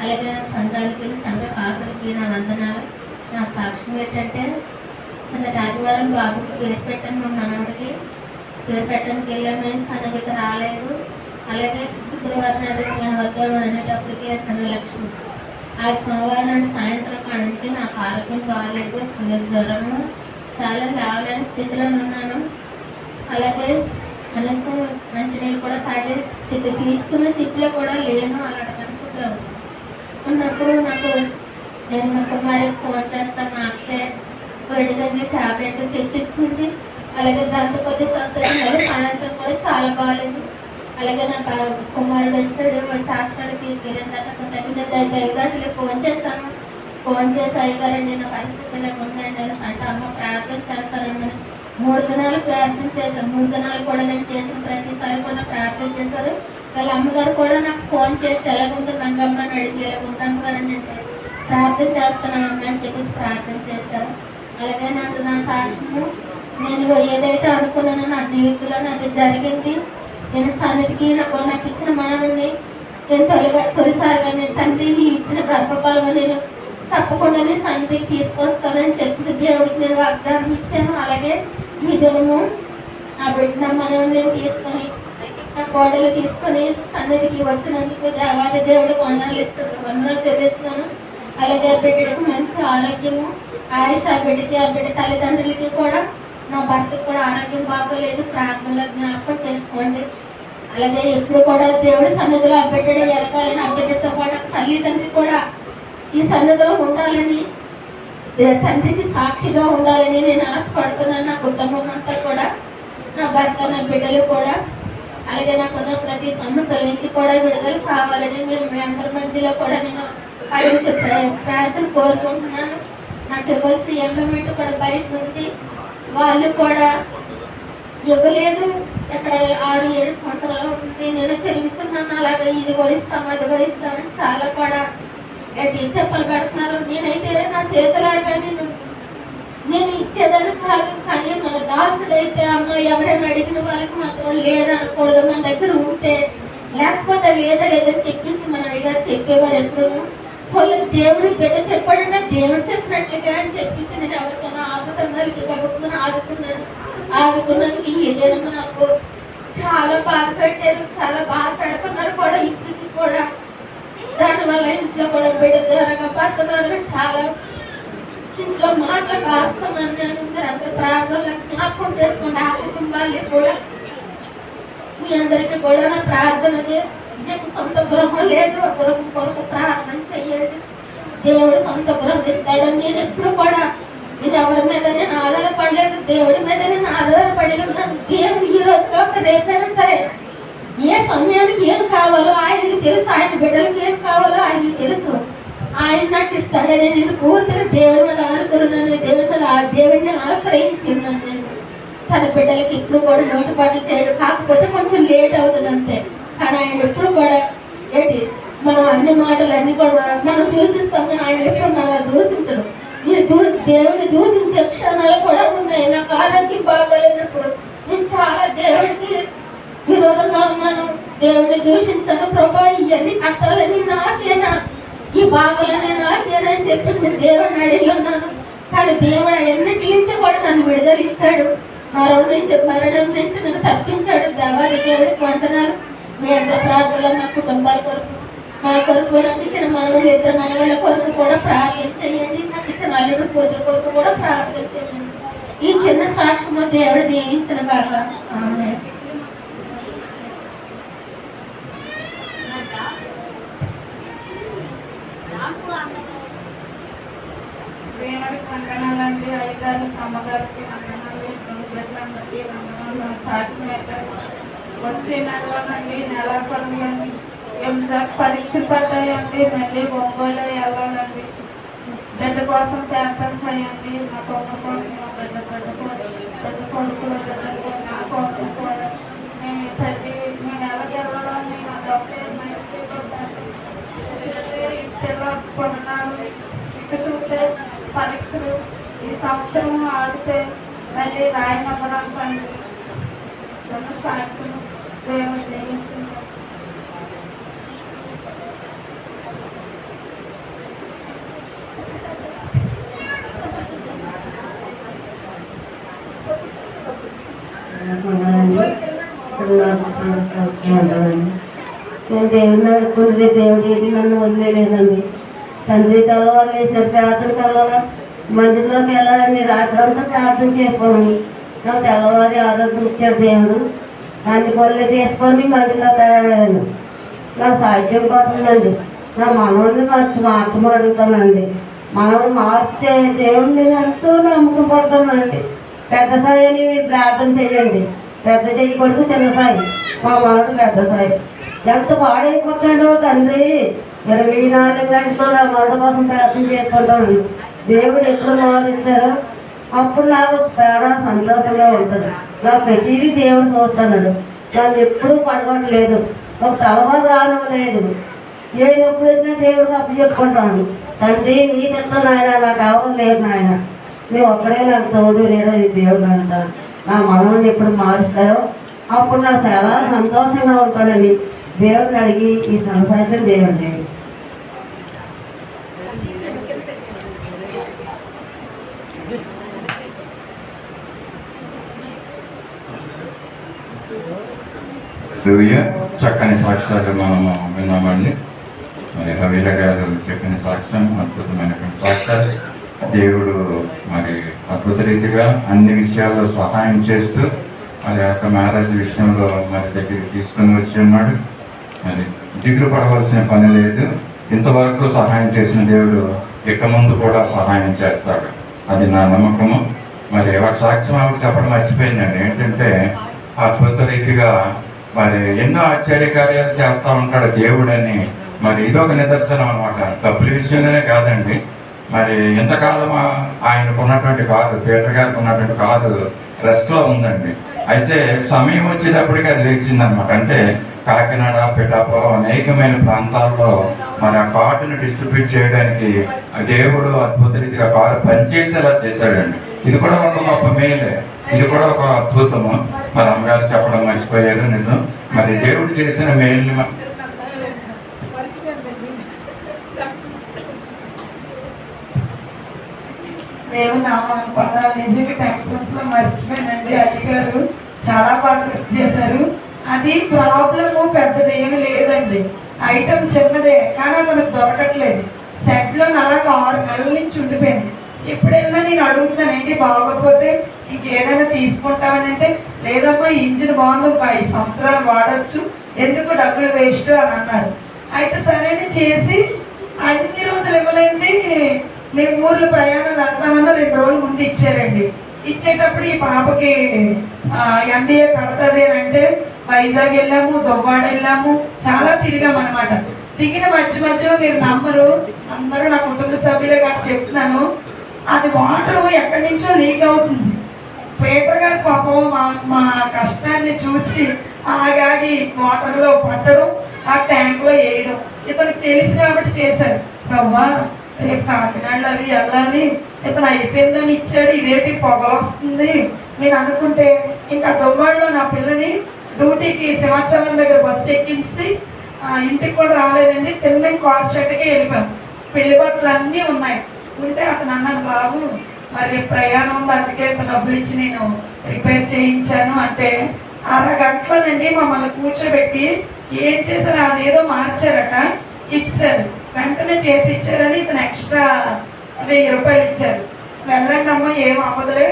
అలాగే సంఘాలకి, సంఘ కాకులకి నా వందనాలు. నా సాక్ష్యం ఏంటంటే, మన ఆదివారం బాబుకి పేరు పెట్టాను, మా మనవడికి పేరు పెట్టడానికి వెళ్ళాము. సన్నగిత రాలేదు. అలాగే శుక్రవారం నాడు నేను వద్దాము అనేటప్పటికి సన్నలక్ష్మి ఆ సోమవారం నాడు సాయంత్రం కాడించి నాకు ఆరోగ్యం బాగాలేదు, జ్వరము, చాలా లేవలేని స్థితిలో ఉన్నాను. అలాగే కనీసం మంచినీళ్ళు కూడా తాగే స్థితి, తీసుకున్న స్థితిలో కూడా లేను. అలాంటి పరిస్థితిలో ఉన్నప్పుడు నేను మా కుమారికి ఫోన్ చేస్తాను. మా అక్కే వేడిగా ట్యాబ్లెట్ తెచ్చిచ్చింది. అలాగే దాంతో కొద్ది స్వస్థత, సాయంత్రం కూడా చాలా బాగాలేదు. అలాగే నా కుమారుడు వచ్చాడు, వచ్చి హాస్పిటల్కి తీసుకెళ్ళిన తర్వాత అసలు ఫోన్ చేశాను. ఫోన్ చేసి అయ్యగారండి నా పరిస్థితిలో ఉందండి అంటే, అమ్మ ప్రార్థన చేస్తానని 3 దినాలు ప్రార్థన చేశారు. 3 దినాలు కూడా నేను చేసిన ప్రతిసారి కూడా ప్రార్థన చేశారు. వాళ్ళ అమ్మగారు కూడా నాకు ఫోన్ చేసి ఎలాగుందో రంగమ్మ అని అడిగి, ఎలాగుంటాను గారండి అంటే, ప్రార్థన చేస్తున్నామమ్మా అని చెప్పేసి ప్రార్థన చేశారు. అలాగే నా సాక్ష్యము, నేను ఏదైతే అనుకున్నానో నా జీవితంలో అది జరిగింది. నేను సన్నిధికి నాకు ఇచ్చిన మనవుని నేను తొలిసారిగా నేను తండ్రిని ఇచ్చిన గర్భఫలం నేను తప్పకుండా నేను సన్నిధికి తీసుకొస్తానని చెప్పి దేవుడికి నేను వాగ్దానం ఇచ్చాను. అలాగే ఈ దినము ఆ బిడ్డ మనవుని నేను తీసుకొని, నా కోడలు తీసుకొని సన్నిధికి వచ్చినందుకు దేవాది దేవుడికి వందనాలు చెల్లిస్తున్నాను. అలాగే ఆ బిడ్డకి మంచి ఆరోగ్యము, ఆయుష్ ఆ బిడ్డకి, ఆ బిడ్డ తల్లిదండ్రులకి కూడా, నా భర్తకు కూడా ఆరోగ్యం బాగోలేదు. ప్రార్థనలో జ్ఞాపకం చేసుకోండి. అలాగే ఎప్పుడు కూడా దేవుడి సన్నిధిలో ఆ బిడ్డ ఎదగాలని, ఆ బిడ్డతో పాటు తల్లిదండ్రులు కూడా ఈ సన్నిధిలో ఉండాలని, తండ్రికి సాక్షిగా ఉండాలని నేను ఆశపడుతున్నాను. నా కుటుంబం అంతా కూడా, నా భర్త, నా బిడ్డలు కూడా, అలాగే నాకున్న ప్రతి సమస్యల నుంచి కూడా విడుదల కావాలని మీ అందరి మధ్యలో కూడా నేను అడిగి ప్రార్థన కోరుకుంటున్నాను. నాకు ఇవ్వాల్సిన ఎంప్లాయ్మెంట్ కూడా బయట ఉంది, వాళ్ళు కూడా ఇవ్వలేదు. ఇక్కడ 6-7 సంవత్సరాలు ఉంటుంది, నేను తిరుగుతున్నాను. అలాగే ఇది వహిస్తాం, అది వహిస్తామని చాలా కూడా చెప్పలు పెడుతున్నారు. నేనైతే నా చేతులు నేను ఇచ్చేదాన్ని కాదు, కానీ మన దాసుడైతే అమ్మ ఎవరైనా అడిగిన వాళ్ళకి మాత్రం లేదనకూడదు, మన దగ్గర ఉంటే లేకపోతే లేదని చెప్పేసి మన అడిగారు చెప్పేవారు. ఎప్పుడు దేవుడు బిడ్డ చెప్పాడంటే దేవుడు చెప్పినట్లుగా అని చెప్పేసి నేను ఎవరికైనా ఆదుకున్నాను. ఈ దినము నాకు చాలా బాధ పెట్టారు, చాలా బాధ పెడుతున్నారు కూడా ఇంటికి కూడా. దానివల్ల ఇంట్లో కూడా బిడ్డ ద్వారా భర్త ద్వారా చాలా ఇంట్లో మాటలు కాస్తున్నాను. నేను మీరందరూ ప్రార్థనలు జ్ఞాపకం చేసుకుని ఆ కుటుంబాన్ని కూడా, మీ అందరికీ కూడా నా ప్రార్థనది. నాకు సొంత గృహం లేదు, గృహం కొరకు ప్రార్థన చెయ్యండి. దేవుడు సొంత గృహం ఇస్తాడని నేను ఎప్పుడు కూడా, నేను ఎవరి మీద నేను ఆధారపడలేదు, దేవుడి మీద నేను ఆధారపడి ఉన్నాను. దేవుడు ఈ రోజులో రేపైనా సరే ఏ సమయానికి ఏం కావాలో ఆయనకి తెలుసు, ఆయన బిడ్డలకి ఏం కావాలో ఆయనకి తెలుసు. ఆయన నాకు ఇస్తాడని నేను పూర్తిగా దేవుడి మీద ఆనుకున్నాను, దేవుడిని ఆశ్రయించి ఉన్నాను. నేను తన బిడ్డలకి ఇప్పుడు కూడా లోటుపాట్లు చేయడు, కాకపోతే కొంచెం లేట్ అవుతుంది అంతే. కానీ ఆయన ఎప్పుడు కూడా మనం అన్ని మాటలన్నీ కూడా మనం దూషిస్తాం, కానీ ఆయన ఎప్పుడు మనం దూషించడు. దేవుడిని దూషించే క్షణాలు కూడా ఉన్నాయి. నాకు ఆరోగ్యం బాగోలేనప్పుడు నేను చాలా దేవుడికి విరోధంగా ఉన్నాను, దేవుడిని దూషించాను. ప్రభా ఇవన్నీ కష్టాలన్నీ నాకేనా, ఈ బాధలన్నీ నాకేనా అని చెప్పేసి నేను దేవుడిని అడిగి ఉన్నాను. కానీ దేవుడు ఎన్నిటి నుంచి కూడా నన్ను విడుదల ఇచ్చాడు, మరణం నుంచి నన్ను తప్పించాడు. దేవాది దేవుడికి వందనాలు. మీ అందరి ప్రార్థనలో నా కుటుంబాల కొరకు, నా కొరకు, నాకు ఇచ్చిన మనవులు 2 మనవుల కొరకు కూడా ప్రార్థన చేయండి. నాకు ఇచ్చిన అల్లుడు కూతురు కొరకు కూడా ప్రార్థన చేయండి. ఈ చిన్న సాక్ష్యము దేవుడు దీవించిన కాక. ఆమేన్. అమ్మగారికి వందనాలు, బిడ్డలందరికీ వందనాలు. సాక్షి వచ్చే నెలలోనండి నెలకొండి ఎంజాక్ పరీక్షలు పడ్డాయండి. మళ్ళీ ఒంగోలు వెళ్ళాలండి. బిడ్డ కోసం ప్రార్థన చేయండి. మా కొమ్మ కోసం, మా బిడ్డ కొడుకులు బిడ్డలు నా కోసం కూడా మేము తల్లి మేము ఎలాగ వెళ్ళాలని మా డాక్టర్ పిల్లలు కొన్నాను. ఇక చూస్తే పరీక్షలు ఈ సంవత్సరం ఆడితే మళ్ళీ రాయనవ్వడానికి సాక్షులు దేవుడు జయించింది. నేను దేవుడిని అనుకుంది, దేవుడు ఏది నన్ను వదిలేదండి. తండ్రి కలవాలి, ఇద్దరు ప్రార్థన కలవాలా, మందిలోకి వెళ్ళాలని రాత్రి అంతా ప్రార్థన చేసుకోండి. నాకు తెల్లవారి ఆరోగ్యం ఇచ్చాడు దేవుడు. దాన్ని పనులు చేసుకొని మందిలో తయారయ్యాను. నాకు సాధ్యం పడుతుందండి. నా మనల్ని మార్చం అడుగుతానండి. మనల్ని మార్చే దేవుడిని నేను ఎంతో నమ్మకం పడుతానండి. పెద్ద సాయిని మీరు ప్రార్థన చేయండి. పెద్ద చేయకూడదు, చిన్న సాయి. మా మనకు పెద్ద సాయి ఎంత పాడైపోతాడో తండ్రి. 24 గంటలు నా మనల కోసం ప్రార్థన చేసుకుంటాను. దేవుడు ఎప్పుడు మారుస్తారో అప్పుడు నాకు చాలా సంతోషంగా ఉంటుంది. నాకు ప్రతిదీ దేవుడు చూస్తున్నాడు. నన్ను ఎప్పుడూ పడగొట్టలేదు, ఒక తలవాద రానివ్వలేదు. ఏ నొప్పి వచ్చినా దేవుడికి అప్పు చెప్పుకుంటాను. తండ్రి నీ చెప్తా నాయన, నాకు అవ్వలేదు నాయన, నువ్వు ఒక్కడే నాకు తోడు లేదో ఈ దేవుడు అంటాను. నా మనల్ని ఎప్పుడు మారుస్తారో అప్పుడు నాకు చాలా సంతోషంగా ఉంటానని దేవుడిని అడిగి ఈ సంసారం దేవుడి. చక్కని సాక్ష్యాలు మనము విన్నామండి. మరి హవీల గారు చక్కని సాక్ష్యం, అద్భుతమైనటువంటి సాక్ష్యాలు. దేవుడు మరి అద్భుత రీతిగా అన్ని విషయాల్లో సహాయం చేస్తూ మరి యొక్క మ్యారేజ్ విషయంలో మరి దగ్గరికి తీసుకొని వచ్చి ఉన్నాడు. మరి దిగులు పడవలసిన పని లేదు. ఇంతవరకు సహాయం చేసిన దేవుడు ఇక ముందు కూడా సహాయం చేస్తాడు. అది నా నమ్మకము. మరి ఒక సాక్ష్యం ఆవిడ చెప్పడం మర్చిపోయిందండి. ఏంటంటే అద్భుత రీతిగా మరి ఎన్నో ఆశ్చర్య కార్యాలు చేస్తూ ఉంటాడు దేవుడని. మరి ఇదొక నిదర్శనం అనమాట. డబ్బుల విషయంలోనే కాదండి. మరి ఇంతకాలం ఆయనకు ఉన్నటువంటి కారు, పీటర్ గారికి ఉన్నటువంటి కారు రెస్ట్లో ఉందండి. అయితే సమయం వచ్చేటప్పటికి అది లేచిందనమాట. అంటే కాకినాడ, పిఠాపురం అనేకమైన ప్రాంతాల్లో మరి ఆ కార్డును డిస్ట్రిబ్యూట్ చేయడానికి దేవుడు అద్భుత రీతిగా కారు పనిచేసేలా చేశాడండి. ఇది కూడా ఒక గొప్ప మేలే, ఇది కూడా ఒక అద్భుతము. మరి అమ్మగారు చెప్పడం మర్చిపోయారు, నిజం. మరి దేవుడు చేసిన మేలుని దేవుని నామాన్ని పొందాలి. నిజంగా టెన్షన్స్ లో మర్చిపోయానండి. అయ్యగారు చాలా బాగా గుర్తు చేశారు. అది ప్రాబ్లము పెద్దది ఏమి లేదండి, ఐటమ్ చిన్నదే, కానీ మనకు దొరకట్లేదు. సెట్లో అలాగ 6 నెలల నుంచి ఉండిపోయింది. ఎప్పుడైనా నేను అడుగుతానండి, బాగోకపోతే ఇంకేదైనా తీసుకుంటామని అంటే, లేదమ్మా ఇంజిన్ బాగుంది, ఒక 5 సంవత్సరాలు వాడచ్చు, ఎందుకు డబ్బులు వేస్ట్ అని అన్నారు. అయితే సరేని చేసి అన్ని రోజులు ఇవ్వలేంది. మేము ఊర్లో ప్రయాణాలు వెళ్తామన్నా 2 రోజుల ముందు ఇచ్చారండి. ఇచ్చేటప్పుడు ఈ పాపకి MBA కడుతుంది అని అంటే వైజాగ్ వెళ్ళాము, దువ్వాడ వెళ్ళాము, చాలా తిరిగామన్నమాట. దిగిన మధ్యలో మీరు నమ్మరు, అందరూ నా కుటుంబ సభ్యులే కాబట్టి చెప్తున్నాను, అది వాటర్ ఎక్కడి నుంచో లీక్ అవుతుంది. పీటర్ గారు పాపం మా కష్టాన్ని చూసి ఆగాగి వాటర్లో పట్టడం, ఆ ట్యాంక్లో వేయడం ఇతనికి తెలుసు కాబట్టి చేశారు. ప్రవ్వా రేపు కాకినాడలో అవి వెళ్ళాలి, ఇతను అయిపోయిందని ఇచ్చాడు, ఇదేంటి పొగ వస్తుంది నేను అనుకుంటే, ఇంకా దువ్వాడలో నా పిల్లని డ్యూటీకి సింహాచలం దగ్గర బస్సు ఎక్కించి ఇంటికి కూడా రాలేదండి. తిన్న కార్ షెడ్కే వెళ్ళిపోయాం. పెళ్లి బట్టలు అన్నీ ఉన్నాయి. ఉంటే అతను అన్నాను, బాబు మరి ప్రయాణం ఉంది, అందుకే ఇంత డబ్బులు ఇచ్చి నేను రిపేర్ చేయించాను అంటే, అరగంటలోనండి మమ్మల్ని కూర్చోబెట్టి ఏం చేశారు, అదేదో మార్చారట, ఇచ్చారు. వెంటనే చేసి ఇచ్చారని ఇతను ఎక్స్ట్రా 1000 రూపాయలు ఇచ్చారు. వెళ్ళండి అమ్మ, ఏం అవ్వదులే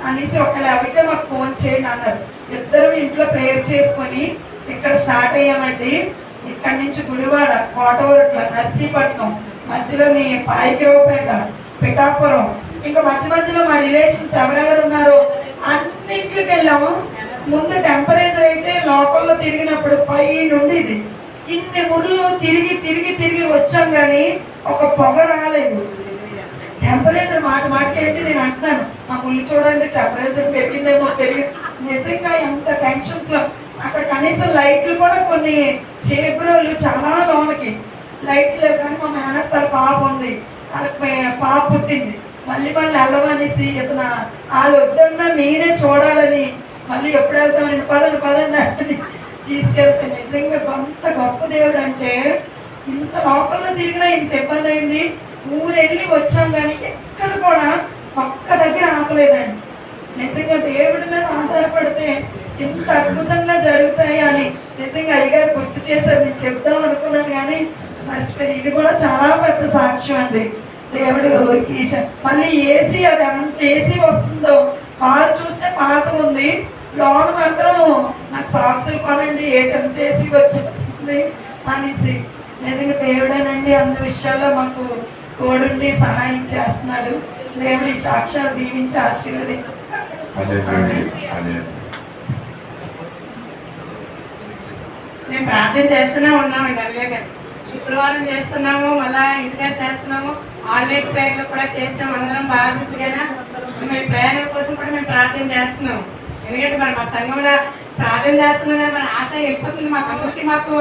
అనేసి ఒకవేళ అవితే మాకు ఫోన్ చేయండి అన్నారు. ఇద్దరు ఇంట్లో ప్రేయర్ చేసుకొని ఇక్కడ స్టార్ట్ అయ్యామండి. ఇక్కడి నుంచి గుడివాడ, కోటవరట్ల, నర్సీపట్నం, మధ్యలోని పాయికిరవపేట, పిఠాపురం, ఇంకా మధ్య మధ్యలో మా రిలేషన్స్ ఎవరెవరు ఉన్నారో అన్నింటికి వెళ్ళాము. ముందు టెంపరేచర్ అయితే లోకల్లో తిరిగినప్పుడు పై నుండి ఇది ఇన్ని ఊర్లు తిరిగి తిరిగి తిరిగి వచ్చాం కానీ ఒక పొగ రాలేదు. టెంపరేచర్ మాటకి ఏంటి నేను అంటున్నాను, మా ముళ్ళు చూడండి టెంపరేచర్ పెరిగిందేమో నిజంగా ఎంత టెన్షన్స్ లో అక్కడ కనీసం లైట్లు కూడా కొన్ని చేబ్రోలు చాలా లోనకి లైట్లు కానీ మా మేనత్తాల పాప ఉంది, పాప పుట్టింది, మళ్ళీ వెళ్ళమనేసి ఇతను వాళ్ళు వద్దన్నా నేనే చూడాలని మళ్ళీ ఎప్పుడు వెళ్తామని పదండి అంటే తీసుకెళ్తే నిజంగా కొంత గొప్ప దేవుడు అంటే ఇంత లోకల్లో తిరిగినా ఇంత ఇబ్బంది అయింది. ఊరెళ్ళి వచ్చాం కానీ ఎక్కడ కూడా ఒక్క దగ్గర ఆపలేదండి. నిజంగా దేవుడి మీద ఆధారపడితే ఇంత అద్భుతంగా జరుగుతాయి అని నిజంగా అయ్యగారు గుర్తు చేశారు. నేను చెప్దాం అనుకున్నాను కానీ మర్చిపోయి. ఇది కూడా చాలా పెద్ద సాక్ష్యం అండి. దేవుడు మళ్ళీ ఏసీ అది అంత ఏసీ వస్తుందో, కారు చూస్తే పాత ఉంది, లోన్ మాత్రం నాకు సాక్సులు కొనండి ఏటంత ఏసీ వచ్చేస్తుంది అనేసి. నిజంగా దేవుడేనండి అన్ని విషయాల్లో మాకు తోడుండి సహాయం చేస్తున్నాడు. దేవుడి సాక్ష్యాలు దీవించి ఆశీర్వదించి మేము ప్రార్థన చేస్తూనే ఉన్నామండి. అలాగే శుక్రవారం చేస్తున్నాము, మళ్ళా ఇంటిగా చేస్తున్నాము, ఆన్లైన్ ప్రేయర్లు కూడా చేస్తాము. అందరం బాధ్యతగా మేము ప్రేయర్ కోసం కూడా మేము ప్రార్థన చేస్తున్నాము. ఎందుకంటే మరి మా సంఘంలో ప్రార్థన చేస్తున్నాం కానీ మన ఆశ వెళ్ళిపోతుంది. మాకు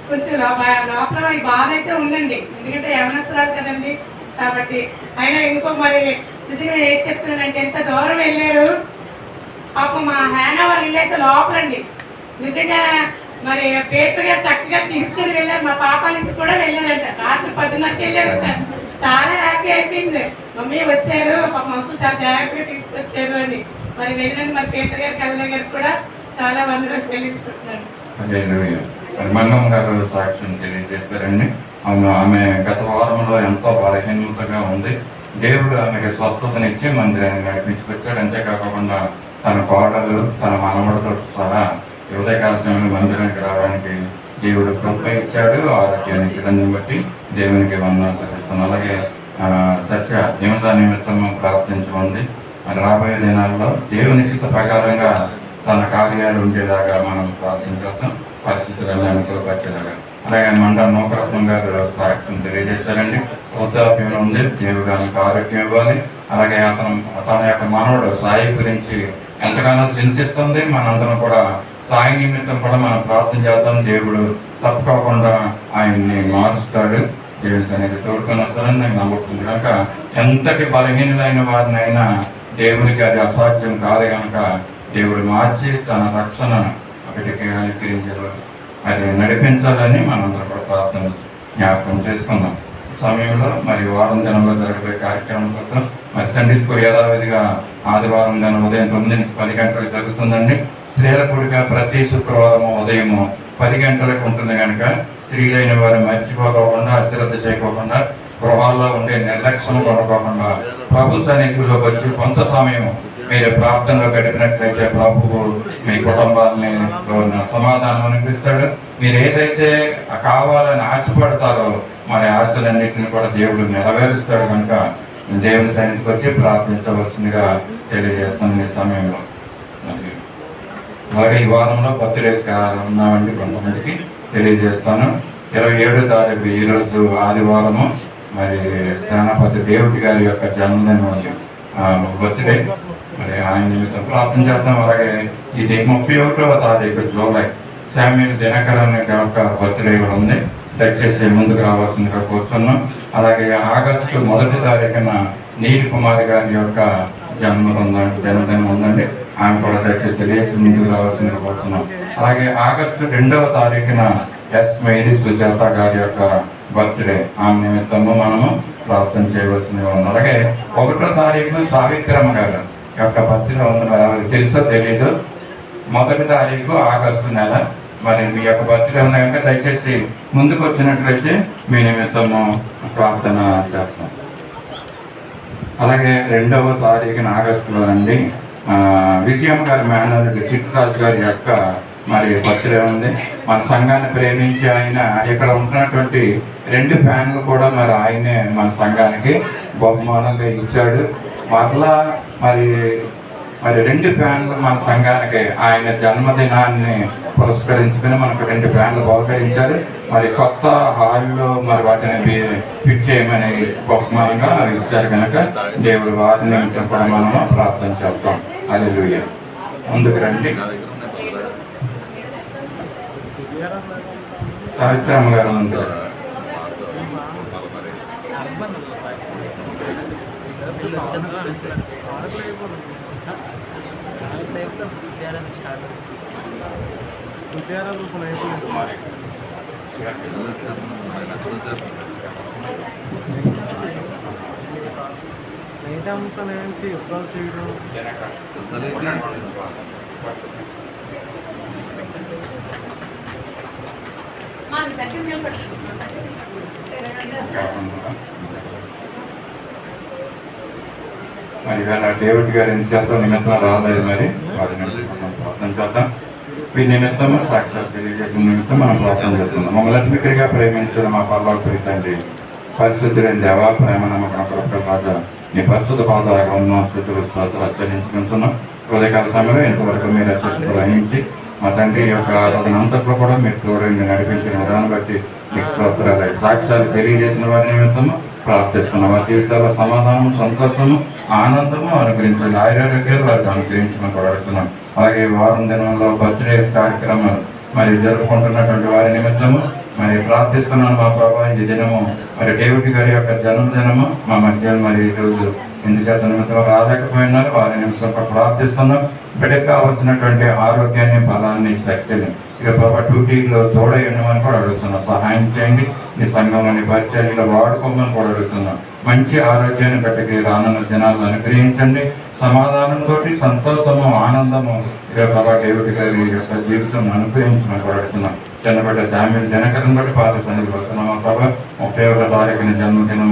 కొంచెం లోపల ఈ బాధ అయితే ఉందండి. ఎందుకంటే యవనస్తురాలు కదండి. కాబట్టి అయినా ఇంకో మరి నిజంగా ఏం చెప్తున్నానంటే ఎంత దూరం వెళ్ళారు పాపం. మా హేనా వాళ్ళ ఇల్లు అయితే లోపలండి. నిజంగా మరి పేపర్ గారు చక్కగా తీసుకుని వెళ్ళారు. మా పాపాలకి కూడా వెళ్ళారంట. రాత్రి 10:30 వెళ్ళారంట. చాలా హ్యాపీ అయిపోయింది. మమ్మీ వచ్చారు పాప మాకు చాలా జాగ్రత్తగా తీసుకొచ్చారు అని. మరి వెళ్ళిన మరి పేపర్ గారు కవిల గారు కూడా చాలా వందలు చెల్లించుకుంటున్నారు. మంగమ్మ గారు సాక్ష్యం తెలియజేస్తారండి. ఆమె గత వారంలో ఎంతో బలహీనతగా ఉంది. దేవుడు ఆమెకి స్వస్థతనిచ్చి మందిరాన్ని నడిపించుకొచ్చాడు. అంతేకాకుండా తన కోడలు తన మనవడితో సహా ఉదయకాల సమయంలో మందిరానికి రావడానికి దేవుడు కృప ఇచ్చాడు. ఆరోగ్యాన్ని ఇచ్చడాన్ని బట్టి దేవునికి వందనాలు చెల్లిస్తున్నాను. అలాగే సత్య నిమిష నిమిత్తం ప్రార్థించుకుంది. రాబోయే దినాల్లో దేవుని చిత్త ప్రకారంగా తన కార్యాలు ఉండేలాగా మనం ప్రార్థించేద్దాం. పరిస్థితులను అనుకూలపరిచేలాగా. అలాగే మండల నూకరత్నం గారు సాక్ష్యం తెలియజేశారండి. వృద్ధాప్యం ఉంది, దేవుడు ఆమెకు ఆరోగ్యం ఇవ్వాలి. అలాగే తన యొక్క మనవడు సాయి గురించి ఎంతగానో చింతిస్తుంది. మనందరం కూడా సాయి నిమిత్తం కూడా మనం ప్రార్థన చేద్దాం. దేవుడు తప్పుకోకుండా ఆయన్ని మారుస్తాడు. దేవుడి అనేది తోడుకొని వస్తారని నేను నమ్ముతుంది. కనుక ఎంతటి బలహీనులైన వారినైనా దేవుడికి అది అసాధ్యం కాదు. కనుక దేవుడు మార్చి తన రక్షణ ఒకటికి అనుకరించారు, అది నడిపించాలని మనందరం కూడా ప్రార్థన జ్ఞాపకం చేసుకుందాం. సమయంలో మరి వారం దినంలో జరిగే కార్యక్రమం కోసం మరి సండే స్కూల్ యథావిధిగా ఆదివారం దినం ఉదయం 9 నుంచి 10 గంటలకు జరుగుతుందండి. స్త్రీల కూడిక ప్రతి శుక్రవారం ఉదయం 10 గంటలకు ఉంటుంది. కనుక స్త్రీలైన వారు మర్చిపోకుండా, అశ్రద్ధ చేయకోకుండా, గృహాల్లో ఉండే నిర్లక్ష్యం కొనుక్కోకుండా ప్రభు సన్నిధిలోకి వచ్చి కొంత సమయం మీరు ప్రార్థనలో గడిపినట్లయితే ప్రభువు మీ కుటుంబాన్ని సమాధానం అనిపిస్తాడు. మీరు ఏదైతే కావాలని ఆశపడతారో మరి ఆశలన్నింటినీ కూడా దేవుడు నెరవేరుస్తాడు. కనుక దేవుని సన్నిధికి వచ్చి ప్రార్థించవలసిందిగా తెలియజేస్తాను. ఈ సమయంలో మరి ఈ వారంలో బర్త్డేస్ ఉన్నామండి. కొంతమందికి తెలియజేస్తాను. 27వ తారీఖు ఈరోజు ఆదివారము మరి సేనాపతి దేవుడి గారి యొక్క జన్మదినం బర్త్డే. మరి ఆయన నిమిత్తం ప్రార్థన చేస్తాం. అలాగే ఇది 31వ తారీఖు జూలై శామ్యూల్ దినకరన్ యొక్క బర్త్డే కూడా ఉంది. దయచేసి ముందుకు రావాల్సిందిగా కూర్చున్నాం. అలాగే ఆగస్టు 1వ తారీఖున నీల్ కుమారి గారి యొక్క జన్మదినం ఉందండి. ఆమె కూడా దయచేసి లేచి ముందుకు రావాల్సిందిగా కూర్చున్నాం. అలాగే ఆగస్టు 2వ తారీఖున ఎస్ మేరీ సుజాత గారి యొక్క బర్త్డే. ఆమె నిమిత్తము మనము ప్రార్థన చేయవలసిందిగా ఉంది. అలాగే 1వ తారీఖు సావిత్రమ్మ గారు యొక్క బర్త్డే ఉంది. మరి ఆమెకు తెలుసో తెలీదు. 1వ తారీఖు ఆగస్టు నెల. మరి మీ యొక్క బర్త్డే ఉన్న కనుక దయచేసి ముందుకు వచ్చినట్లయితే మీ నిమిత్తము ప్రార్థన చేస్తాం. అలాగే 2వ తారీఖున ఆగస్టులో అండి విజయమ్మ గారి మేనల్లుడు చిట్టురాజు గారి యొక్క మరి బర్త్డే ఉంది. మన సంఘాన్ని ప్రేమించి ఆయన ఇక్కడ ఉంటున్నటువంటి 2 ఫ్యాన్లు కూడా మరి ఆయనే మన సంఘానికి బహుమానంగా ఇచ్చాడు. మరలా మరి 2 ఫ్యాన్లు మన సంఘానికి ఆయన జన్మదినాన్ని పురస్కరించుకుని మనకు 2 ఫ్యాన్లు బహుకరించారు. మరి కొత్త హాల్లో మరి వాటిని ఫిట్ చేయమని బహుమానంగా ఇచ్చారు కనుక దేవుడు వారి నిమిత్తం కూడా మనము ప్రార్థన చేస్తాం. హల్లెలూయా. ముందుకు రండి. సావిత్రమ్మ గారు ముందు మరి ఇవాళ డేవిడ్ గారి నిమిషాలతో నిమిత్తం రాలేదు. మరి వారి మనం ప్రార్థన చేద్దాం. ఈ నిమిత్తం సాక్షాత్ తెలియజేసిన నిమిత్తం మనం ప్రార్థన చేస్తున్నాం. మమ్మల్ని అతిమికరిగా ప్రేమించిన మా పర్లోక తండ్రి, పరిశుద్ధులైన దేవా, ప్రేమ నమ్మకం రాజా, నీ ప్రస్తుత పాదాలుగా ఉన్న స్థితులు స్తోత్రాలు ఆచరించుకుంటున్నాం. ఉదయకాల సమయంలో ఇంతవరకు మీరు అచ్చలు వహించి మా తండ్రి యొక్క ఆరాధనంతట్లో కూడా మీరు తోడండి నడిపించిన విధానం బట్టి మీకు స్తోత్రాలు. సాక్ష్యాలు తెలియజేసిన వారి నిమిత్తము ప్రార్థిస్తున్నాం. వారి జీవితాల్లో సమాధానం, సంతోషము, ఆనందము అనుగ్రహించండి. ఆరోగ్యాలు వారికి అనుగ్రహించమని కోరుతున్నాం. అలాగే వారం దినంలో బర్త్డే కార్యక్రమాలు మరి జరుపుకుంటున్నటువంటి వారి నిమిత్తము మరి ప్రార్థిస్తున్నాను. మా ప్రభావ ఈ దినము మరి డేవిడ్ గారి యొక్క జన్మదినము మా మధ్య మరి ఈరోజు ఎందుచేత నిమిత్తం రాలేకపోయినారు. వారి నిమిత్తం ప్రార్థిస్తున్నాం. బిడ్డకు కావలసినటువంటి ఆరోగ్యాన్ని, బలాన్ని, శక్తిని ఇక ప్రభావ డ్యూటీలో తోడై ఉండమని కూడా అడుగుతున్నాం. సహాయం చేయండి. ఈ సంఘంలోని పరిచర్యలో వాడుకోమని కూడా అడుగుతున్నాం. మంచి ఆరోగ్యాన్ని బిడ్డకి రానున్న దినాలను అనుగ్రహించండి. సమాధానంతో సంతోషము, ఆనందము ఇక ప్రభావ డేవిడ్ గారి యొక్క జీవితం అనుగ్రహించమని కూడా అడుగుతున్నాం. చిన్నబిడ్డ శామ్యుల్ దినకరన్ బట్టి పాత సన్నిధి వస్తున్నాం. మా ప్రభావ 31వ తారీఖున జన్మదినం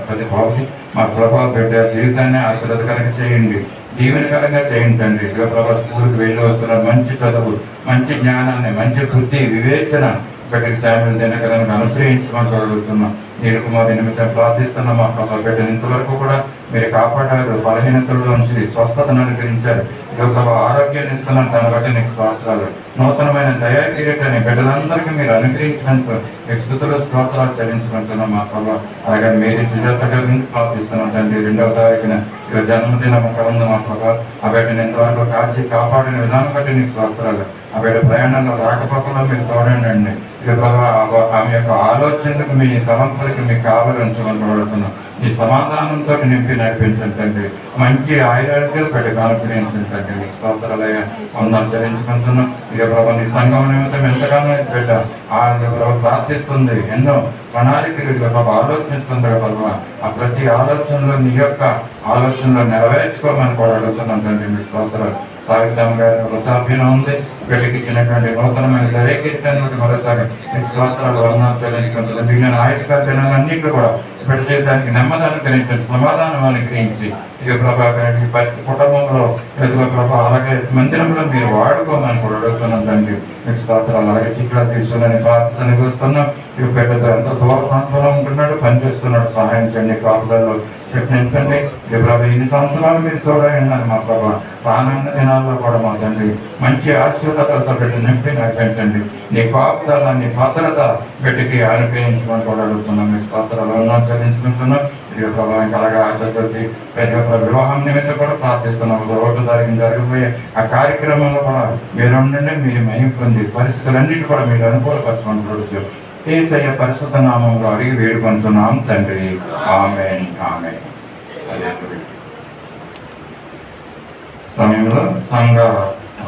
ప్రతి బాబుకి మా ప్రభావ బిడ్డ జీవితాన్ని ఆశీర్వాదకరంగా చేయండి, దీవెనకరంగా చేయండి. ఇక ప్రభావ స్కూల్కి వెళ్ళి వస్తున్న మంచి చదువు, మంచి జ్ఞానాన్ని, మంచి బుద్ధి, వివేచన బిడ్డకి శామ్యుల్ దినకరానికి అనుగ్రహించమని అడుగుతున్నాం. నీరు కుమారి నిమిత్తం ప్రార్థిస్తున్నాం. మా ప్రభావ బిడ్డను ఇంతవరకు కూడా మీరు కాపాడారు. బలహీనతల్లో నుంచి స్వస్థతను అనుగ్రహించారు. ఇక ప్రభావ ఆరోగ్యాన్ని ఇస్తున్నాను. దాన్ని బట్టి నీకు స్తోత్రాలు. నూతనమైన దయా కిరీటాన్ని బిడ్డలందరికీ మీరు అనుగ్రహించినందుకు మీకు స్తుతులు, స్తోత్రాలు చెల్లించుకుంటున్నాం. మా ప్రభావ అలాగే మీరు సుజాత గారి ప్రార్థిస్తున్నాం. తండ్రి 2వ తారీఖున ఇక జన్మదినం కరందు మా ప్రభావ ఆ బిడ్డను ఇంతవరకు కాచి కాపాడిన విధానం బట్టి నీకు స్తోత్రాలు. ఆ బిడ్డ ప్రయాణంలో రాకపోకలో మీరు తోడండి. ఇక ప్రభావ ఆమె యొక్క ఆలోచనలకు, మీ తలంపులకి మీకు కావాలి ఉంచమని కోరుతున్నాం. ఈ సమాధానంతో నింపి నడిపించండి తండ్రి. మంచి ఆయురారోగ్యాలు పెట్టి అనుగ్రహించండి తండ్రి. మీకు స్తోత్రాలయ వందనాలు చెల్లించుకుంటున్నాం. ఇక ప్రభావ నీ సంఘం నిమిత్తం ఎంతగానో బిడ్డ ఆ ప్రభావ ప్రార్థిస్తుంది. ఎన్నో ప్రణాళికలు ప్రభావ ఆలోచిస్తుంది ప్రభావ. ఆ ప్రతి ఆలోచనలో నీ యొక్క ఆలోచనలో నెరవేర్చుకోమని కూడా అడుగుతున్నాం తండ్రి. మీ స్తోత్రాలు. సావిత్రమ్మ గారి వృద్ధాప్యం ఉంది. వీళ్ళకి ఇచ్చినటువంటి నూతనమైన దరేకీర్తనటువంటి మరోసారి మీకు స్తోత్రాలు, వందనాలు చెల్లించుకుంటున్నాం. మిగిలిన ఆయుష్కాల దినాలన్నింటిలో కూడా బిడ్డ చేయడానికి నెమ్మది అనుగ్రహించండి, సమాధానం అనుగ్రహించి ఇక ప్రభా కుటుంబంలో ఎదుగు ప్రభా అలాగే మందిరంలో మీరు వాడుకోమని కూడా అడుగుతున్నాం తండ్రి. మీకు స్తోత్రాలు. అలాగే చిక్కుల తీసుకుని ప్రార్థన చూస్తున్నాం. ఇక బిడ్డతో ఎంత దూర ప్రాంతంలో ఉంటున్నాడు, పనిచేస్తున్నాడు. సహాయం చేయండి, కాపులలో చెప్పించండి. ఇక ప్రభా ఇన్ని సంవత్సరాలు మీరు తోడై ఉన్నారు మా ప్రభా. రానున్న దినాల్లో కూడా మా తండ్రి మంచి ఆశీర్వాదాలతో బిడ్డ నింపి నడిపించండి. నీ కాపుదల, నీ భద్రత బిడ్డకి అనుగ్రహించమని కూడా అడుగుతున్నాం. మీ స్తోత్రాలు వందనాలు చెల్లించుకుంటున్నాం. ఇక ప్రభావ అలాగే ఆచరించి ప్రతి ఒక్క వివాహం నిమిత్తం కూడా ప్రార్థిస్తున్నాం. 1వ తారీఖున జరిగిపోయే ఆ కార్యక్రమంలో కూడా మీరు ఉండండి. మీరు మహిమ పొంది పరిస్థితులన్నిటి కూడా మీరు అనుకూలపరచమని కూడా యేసయ్య పరిశుద్ధ నామంలో అడిగి వేడుకొంటున్నాం తండ్రి. ఆమేన్, ఆమేన్. సమయంలో సంఘ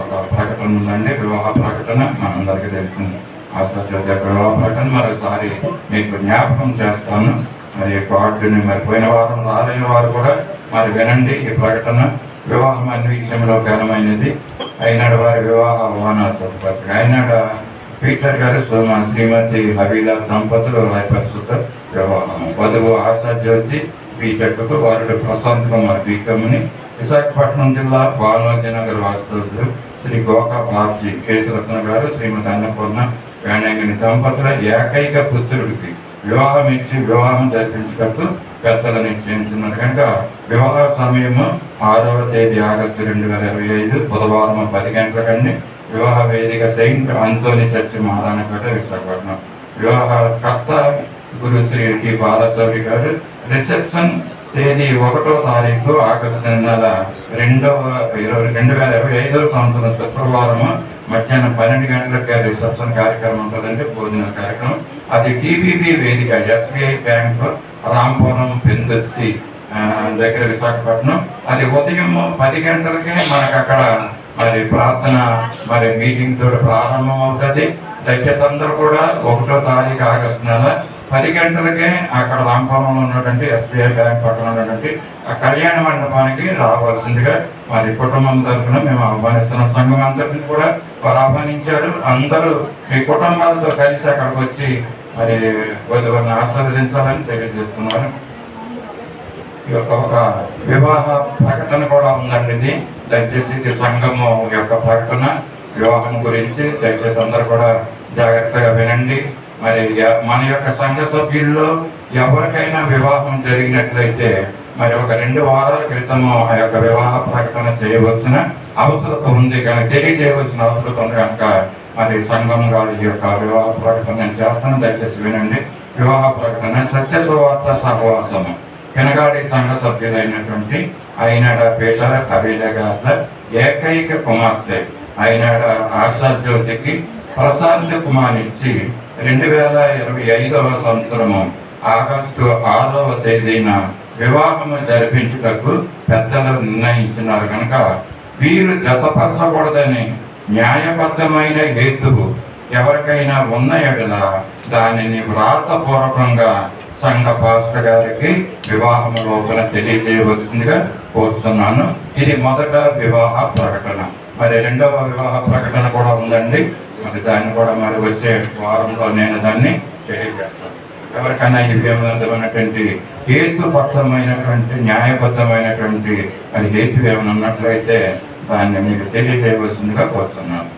ఒక ప్రకటన ఉందండి, వివాహ ప్రకటన. మనందరికీ తెలిసింది ఆశ్చర్య వివాహ ప్రకటన. మరోసారి మీకు జ్ఞాపకం చేస్తాను. మరి కార్డుని మరి పోయిన వారం రాలేని వారు కూడా మరి వినండి. ఈ ప్రకటన వివాహం అన్ని విషయంలో ఘనమైనది. అయినాడు వారి వివాహ ఆహ్వానాలు. అయినాడు పీటర్ గారు శ్రీమతి హబీలా దంపతులు పరిశుద్ధ వివాహం. వధువు ఆశాజ్యోతి బీటెక్కు, వారుడు ప్రశాంత్ కుమార్ బీకమ్ని, విశాఖపట్నం జిల్లా బాలనగర్ వాస్తవులు శ్రీ గోకా బాబ్జీ కేశరత్న గారు, శ్రీమతి అన్నపూర్ణ వేణంగిని దంపతుల ఏకైక పుత్రుడికి వివాహం ఇచ్చి వివాహం జరిపించేటప్పుడు పెద్దలు నిశ్చయించున్నారు కనుక వివాహ సమయము 6వ తేదీ ఆగస్టు 2025 బుధవారం 10 గంటలకండి. వివాహ వేదిక సెయింట్ అంతోని చర్చి మహారాణపేట, విశాఖపట్నం. వివాహ కర్త గురు శ్రీ టి బాలశౌరి గారు. రిసెప్షన్ తేదీ 1వ తారీఖు ఆగస్టు నెల 2025 సంవత్సరం శుక్రవారం మధ్యాహ్నం 12 గంటలకి రిసెప్షన్ కార్యక్రమం ఉంటుందండి, భోజన కార్యక్రమం. అది టీబీబీ వేదిక, ఎస్బీఐ బ్యాంక్, రాంపురం, పెందుర్తి దగ్గర, విశాఖపట్నం. అది ఉదయం 10 గంటలకే మనకు అక్కడ మరి ప్రార్థన మరి మీటింగ్ తోటి ప్రారంభం అవుతుంది. దయచేసి అందరూ కూడా 1వ తారీఖు ఆగస్టు నెల 10 గంటలకే అక్కడ రాంపురంలో ఉన్నటువంటి ఎస్బీఐ బ్యాంక్ పక్కన ఉన్నటువంటి ఆ కళ్యాణ మండపానికి రావాల్సిందిగా మరి కుటుంబం తరఫున మేము ఆహ్వానిస్తున్నాం. సంఘం అందరినీ కూడా వారు ఆహ్వానించారు. అందరూ మీ కుటుంబాలతో కలిసి అక్కడికి వచ్చి మరి వధువులను ఆశీర్వదించాలని తెలియజేస్తున్నారు. ఈ యొక్క ఒక వివాహ ప్రకటన కూడా ఉందండి. ఇది దయచేసి ఇది సంఘము యొక్క ప్రకటన వివాహం గురించి. దయచేసి అందరూ కూడా జాగ్రత్తగా వినండి. మరి మన యొక్క సంఘ సభ్యుల్లో ఎవరికైనా వివాహం జరిగినట్లయితే మరి ఒక 2 వారాల క్రితము ఆ యొక్క వివాహ ప్రకటన చేయవలసిన అవసరం ఉంది కనుక, తెలియజేయవలసిన అవసరం ఉంది కనుక మరి సంఘం గారి యొక్క వివాహ ప్రకటన నేను చేస్తాను. దయచేసి వినండి. వివాహ ప్రకటన సత్య సువార్త సహవాసము పెనగాడి సంఘ సభ్యులైనటువంటి అయినాడ పీటర్ కబీల గార్ల ఏకైక కుమార్తె అయినాడ ఆశాజ్యోతికి ప్రశాంత్ కుమార్ ఇచ్చి 2025వ సంవత్సరము ఆగస్టు 6వ తేదీన వివాహము జరిపించుటకు పెద్దలు నిర్ణయించినారు కనుక వీరు జతపరచకూడదని న్యాయబద్ధమైన హేతువు ఎవరికైనా ఉన్న ఎడల దానిని వ్రాతపూర్వకంగా సంఘ పాస్టర్ గారికి వివాహం లోపల తెలియజేయవలసిందిగా కోరుతున్నాను. ఇది మొదట వివాహ ప్రకటన. మరి 2వ వివాహ ప్రకటన కూడా ఉందండి. మరి దాన్ని కూడా మరి వచ్చే వారంలో నేను దాన్ని తెలియజేస్తాను. ఎవరికైనా ఈ విధమైనటువంటి హేతుబద్ధమైనటువంటి న్యాయబద్ధమైనటువంటి అది హేతు ఏమైనా ఉన్నట్లయితే దాన్ని మీకు తెలియజేయవలసిందిగా కోరుతున్నాను.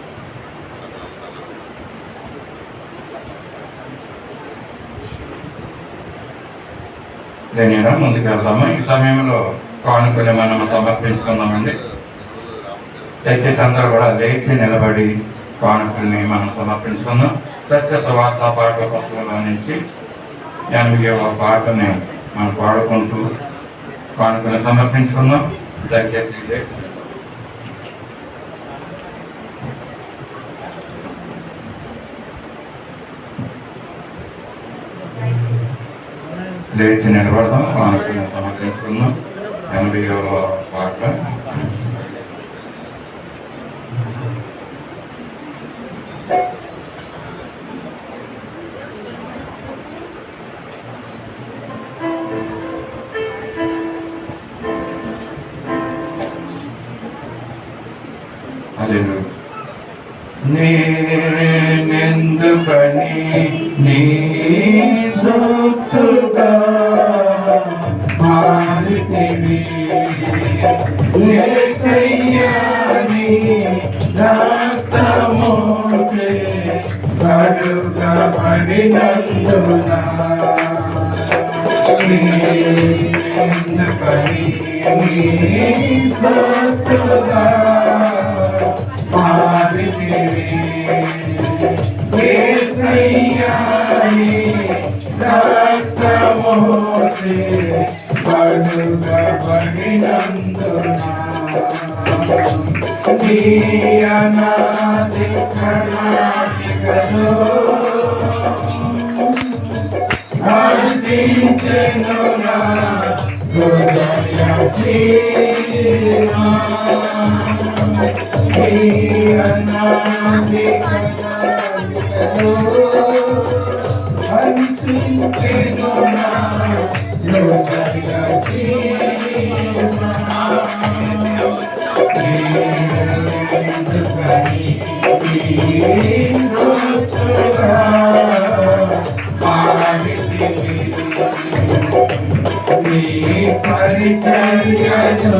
నేనేనా ముందుకు వెళ్దాము. ఈ సమయంలో కానుకలు మనం సమర్పించుకుందామండి. దయచేసి అందరూ కూడా లేచి నిలబడి కానుకల్ని మనం సమర్పించుకుందాం. సత్య సువార్త పాటల పుస్తకంలో నుంచి 80వ పాటని మనం పాడుకుంటూ కానుకలు సమర్పించుకుందాం. దయచేసి లేచి నిలబడదాం. కానుకలు సమర్పించుకుందాం. 80వ పాట. నేనెందుకని నీ సొత్తుగా మారితివి, యేసయ్యాని రక్తముచే కడుగబడినందున నేనెందుకని నీ సొత్తుగా పరిచర్యను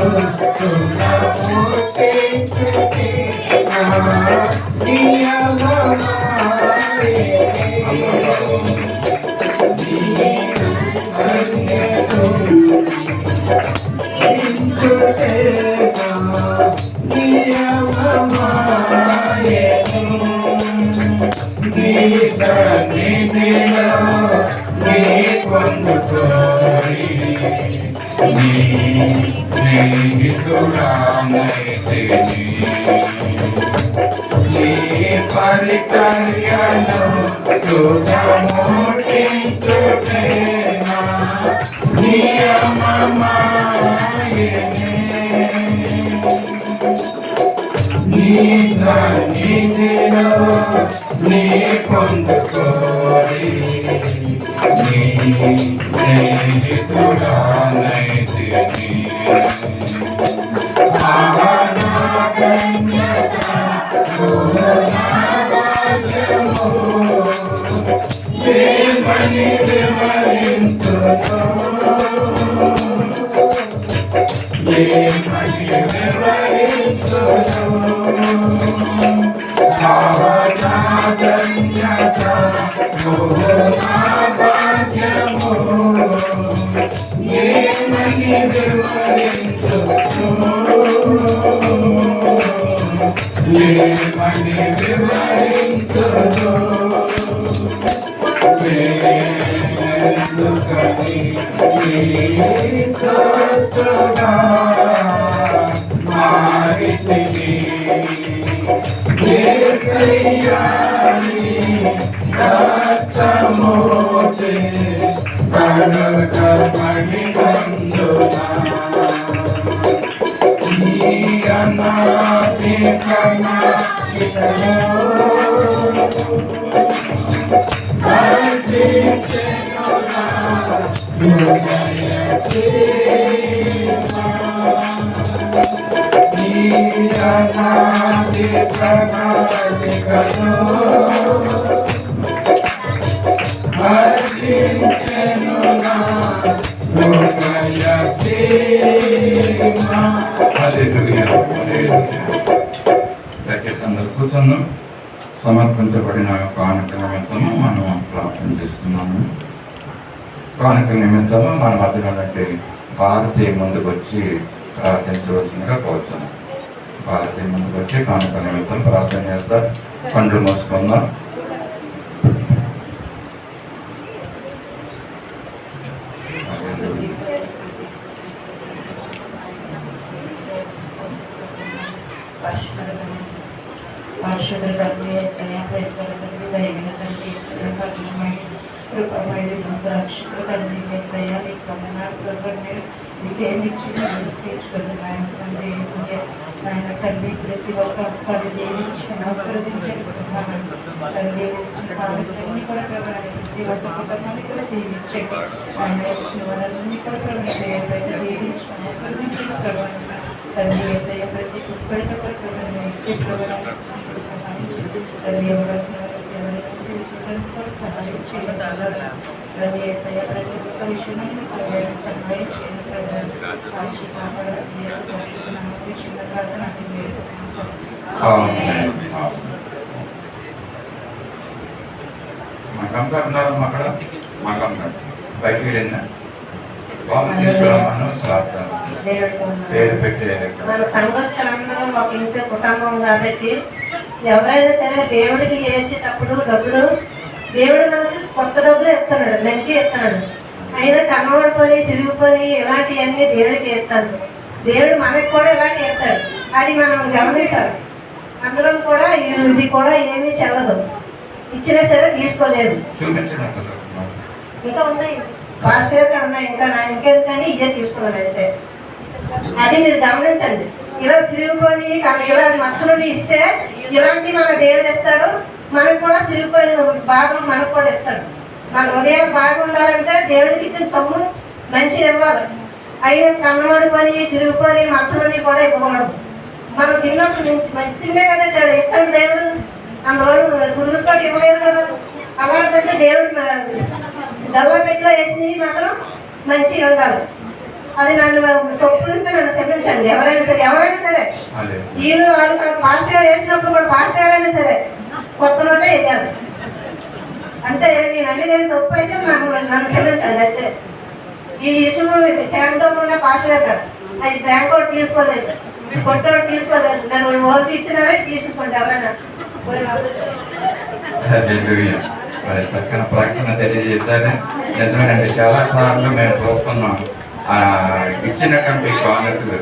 దయచేసి అందరూ కూర్చుందాం. సమర్పించబడిన కానుక నిమిత్తము మనం ప్రార్థన చేస్తున్నాము. కానుక నిమిత్తము మన మధ్యలో భారతి ముందుకు వచ్చి ప్రార్థించవలసిందిగా కోరుతున్నాం. భారతి ముందుకు వచ్చి కానుక నిమిత్తం ప్రార్థన చేస్తారు. పండ్లు మోసుకుందాం. తండ్రి ప్రతి ఒక్క స్థలం ఆశీర్వదించండి తండ్రి కూడా ప్రతి ఒక్క కుటుంబాన్ని కూడా దీవించండి. ఆయన వచ్చిన వారన్నీ కూడా దీవించి ఆశీర్వదించిన తండ్రి ఏదైనా ప్రతి ఒక్కరితో కూడా సహాయం చేయండి. తండ్రి ఇవ్వవలసిన సహాయం చేయండి. తండ్రి ఏదైనా ప్రతి ఒక్క విషయాన్ని సహాయం చేయండి. సాక్షి చిన్న ప్రార్థన మాకంతా ఉన్నారు అక్కడ మాకంతా బయటికి వెళ్ళిందా పేరు పెట్టే మన సంఘస్థలందరూ ఒక ఇంటి కుటుంబం కాబట్టి ఎవరైనా సరే దేవుడికి చేసేటప్పుడు డబ్బులు దేవుడు మనకి కొత్త డబ్బులు ఎత్తున్నాడు, మంచి ఎత్తున్నాడు. అయినా కన్నబడిపోయి సిరిగిపోయి ఇలాంటివన్నీ దేవుడికి ఎత్తాడు. దేవుడు మనకి కూడా ఇలాంటి ఎత్తాడు. అది మనం గమనించాలి. అందులో కూడా ఇది కూడా ఏమీ చెల్లదు, ఇచ్చినా సరే తీసుకోలేదు. ఇంకా ఉన్నాయి పాస్టర్ ఉన్నాయి, ఇంకా ఇంకేది కానీ ఇదే తీసుకున్నాను అయితే. అది మీరు గమనించండి. ఇలా సిరిగిపోయి ఇలాంటి మనుషులని ఇస్తే ఇలాంటి మన దేవుడు ఇస్తాడు. మనకు కూడా సిరిగిపోయిన బాధలు మనకు కూడా ఇస్తాడు. మన ఉదయం బాగుండాలంటే దేవుడికి ఇచ్చిన సొమ్ము మంచిది ఇవ్వాలి. అయినా కన్నబడిపోయి సిరిగిపోయి మనుషులని కూడా ఇవ్వకూడదు. మనం తిన్నప్పుడు మంచి తిండే కదా ఇస్తాడు దేవుడు. అందులో గురువుతో ఇవ్వలేదు కదా. అలాంటిదంటే దేవుడు గల్లపెట్టిలో వేసి మాత్రం మంచిగా ఉండాలి. అది నన్ను తప్పులతో నన్ను క్షమించండి. ఎవరైనా సరే అదే వీళ్ళు వాళ్ళు పాస్టర్ గారు వేసినప్పుడు కూడా పాస్టర్ గారైనా సరే కొత్త నోటే వేయాలి. అంతే, నేను అనేది తప్పు అయితే నన్ను క్షమించండి. అంతే. ఈ విషయంలో శాంతంలో పాస్టర్ గారు అది బ్యాంక్ ఒకటి తీసుకోలేదు, మీరు కొట్ట ఒకటి తీసుకోలేదు, నన్ను ఓటు ఇచ్చినారే తీసుకోండి ఎవరైనా. హల్లెలూయా. మరి చక్కని ప్రకటన తెలియజేశారు. నిజమేనండి, చాలా సార్లు మేము చూస్తున్నాం ఇచ్చినటువంటి కానుకలు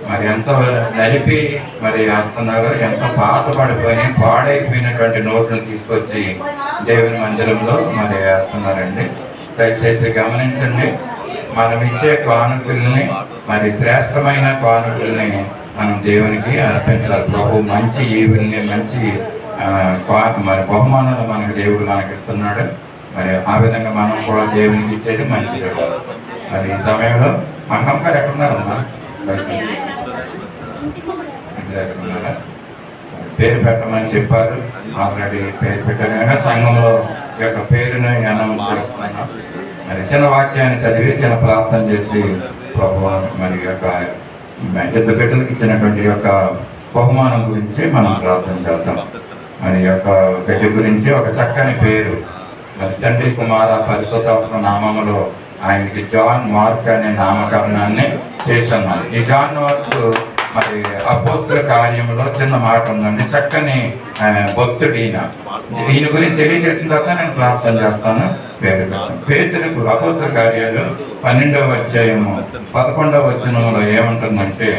మరి ఎంతో నలిపి మరి వేస్తున్నారు. ఎంతో పాడైపోయినటువంటి నోట్లను తీసుకొచ్చి దేవుని మందిరంలో మరి వేస్తున్నారండి. దయచేసి గమనించండి, మనం ఇచ్చే కానుకల్ని మరి శ్రేష్టమైన కానుకల్ని మనం దేవునికి అర్పించాలి. ప్రభు మంచి ఈవుల్ని మంచి మరి బహుమానాలు మనకు దేవుడు మనకి ఇస్తున్నాడు. మరి ఆ విధంగా మనం కూడా దేవునికి ఇచ్చేది మంచిది. మరి ఈ సమయంలో అమ్మమ్మ గారు ఎక్కడున్నారమ్మా? ఉన్నారా? పేరు పెట్టమని చెప్పారు. ఆల్రెడీ పేరు పెట్టారు కనుక సంఘంలో యొక్క పేరుని అనౌన్స్ చేస్తున్నాం. మరి చిన్న వాక్యాన్ని చదివి చిన్న ప్రార్థన చేసి ప్రభు మరి యొక్క ఇద్దరు బిడ్డలకు ఇచ్చినటువంటి యొక్క బహుమానం గురించి మనం ప్రార్థన చేద్దాం. మరి యొక్క బిడ్డ గురించి ఒక చక్కని పేరు, మరి తండ్రి కుమార పరిశుద్ధాత్మ నామములో ఆయనకి జాన్ మార్క్ అనే నామకరణాన్ని చేస్తున్నాం. ఈ జాన్ మార్క్ మరి అపోస్తుల కార్యంలో చిన్న మాట ఉందండి. చక్కని భక్తుడు ఈయన గురించి తెలియజేసిన తర్వాత నేను ప్రార్థన చేస్తాను. పేతురుకు అపోస్తుల కార్యాలు 12వ అధ్యాయము 11వ వచనంలో ఏముంటుందంటే,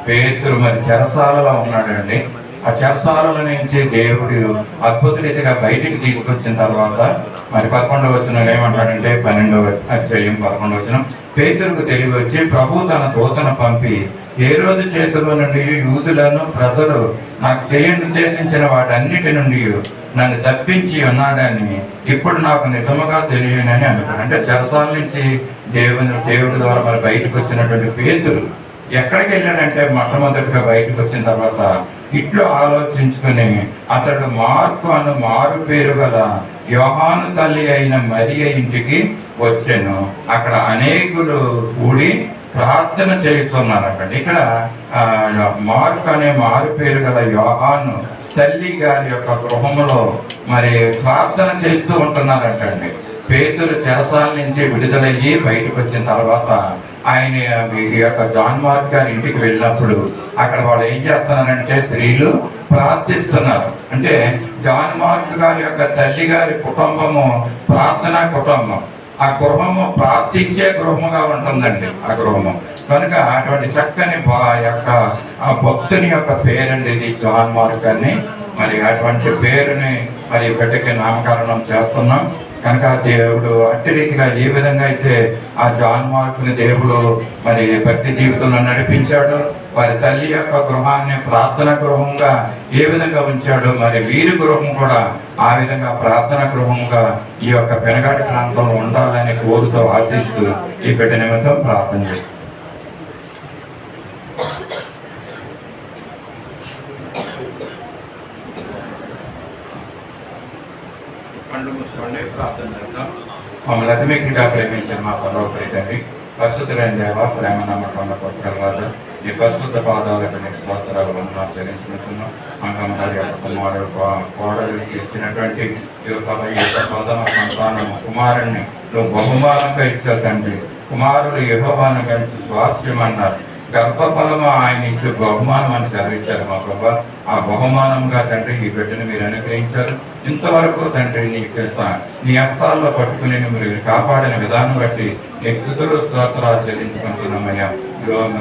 పేతురు మరి చెరసాలలో ఉన్నాడండి. ఆ చెరసాల నుంచి దేవుడు అద్భుత రీతిగా బయటికి తీసుకొచ్చిన తర్వాత మరి 11వ వచనం ఏమంటాడంటే, 12వ అధ్యాయం 11వ వచనం, పేతురుకు తెలివి వచ్చి ప్రభు తన దూతను పంపి హేరోదు చేతుల నుండి యూదులను ప్రజలు నాకు ఉద్దేశించిన వాటన్నిటి నుండి నన్ను తప్పించి ఉన్నాడని ఇప్పుడు నాకు నిజముగా తెలియనని అనుకున్నాను. అంటే చెరసాల నుంచి దేవుడి ద్వారా మరి బయటకు వచ్చినటువంటి పేతురు ఎక్కడికి వెళ్ళాడంటే, మొట్టమొదటిగా బయటకు వచ్చిన తర్వాత ఇట్లు ఆలోచించుకుని అతడు మార్కు అను మారు పేరు గల యోహాను తల్లి అయిన మరియ ఇంటికి వచ్చాను. అక్కడ అనేకులు కూడి ప్రార్థన చేస్తున్నారట. ఇక్కడ మార్క్ అనే మారు పేరు గల యోహాను తల్లి గారి యొక్క గృహములో మరి ప్రార్థన చేస్తూ ఉంటున్నారంటండి. పేతురు చెరసాల నుంచి విడుదలయ్యి బయటకు వచ్చిన తర్వాత ఆయన ఈ యొక్క జాన్ మార్క్ గారి ఇంటికి వెళ్ళినప్పుడు అక్కడ వాళ్ళు ఏం చేస్తున్నారంటే, స్త్రీలు ప్రార్థిస్తున్నారు. అంటే జాన్ మార్క్ గారి యొక్క తల్లి గారి కుటుంబము ప్రార్థనా కుటుంబం. ఆ గృహము ప్రార్థించే గృహముగా ఉంటుందండి ఆ గృహము. కనుక అటువంటి చక్కని యొక్క ఆ భక్తుని యొక్క పేరండి ఇది జాన్ మార్క్ అని. మరి అటువంటి పేరుని మరి బిడ్డకి నామకరణం చేస్తున్నాం. కనుక దేవుడు అట్టి రీతిగా ఏ విధంగా అయితే ఆ జాన్ మార్క్ని దేవుడు మరి భక్తి జీవితంలో నడిపించాడు, వారి తల్లి యొక్క గృహాన్ని ప్రార్థన గృహంగా ఏ విధంగా ఉంచాడు, మరి వీరి గృహం కూడా ఆ విధంగా ప్రార్థన గృహంగా ఈ యొక్క పెనగాటి ప్రాంతంలో ఉండాలని కోరుతూ ఆశిస్తూ ఈ బిడ్డ నిమిత్తం ప్రార్థన చేస్తాం. కళ్ళు మూసుకోండి, ప్రార్థన చేద్దాం. మమ్మల్ని అతిమిక్కిగా ప్రేమించిన మా పరలోకరి తండ్రి, పరిశుద్ధులైన దేవ, ప్రేమ నమ్మకం కొట్టగలరాదు, ఈ పరిశుద్ధ పాదాలకు నీకు స్తోత్రాలు వందనాలు చెల్లించుకుంటున్నాం. అంగమ్మగారి యొక్క కుమారుడు కోడలికి ఇచ్చినటువంటి ఈ యొక్క సోదర సంతానం కుమారుణ్ణి నువ్వు బహుమానంగా ఇచ్చావు తండ్రి. కుమారుడు యెహోవాను కలిసి స్వాస్థ్యం అన్నారు. గర్భఫలము ఆయన ఇచ్చే బహుమానం అని సెలవిచ్చారు మా ప్రభా. ఆ బహుమానంగా తండ్రి ఈ బిడ్డను మీరు అనుగ్రహించారు. ఇంతవరకు తండ్రి నీ హస్తాల్లో పట్టుకుని మీరు కాపాడిన విధానం బట్టి నీ స్తుతులు స్తోత్రాలు చెల్లించుకుంటున్నామయ్యా.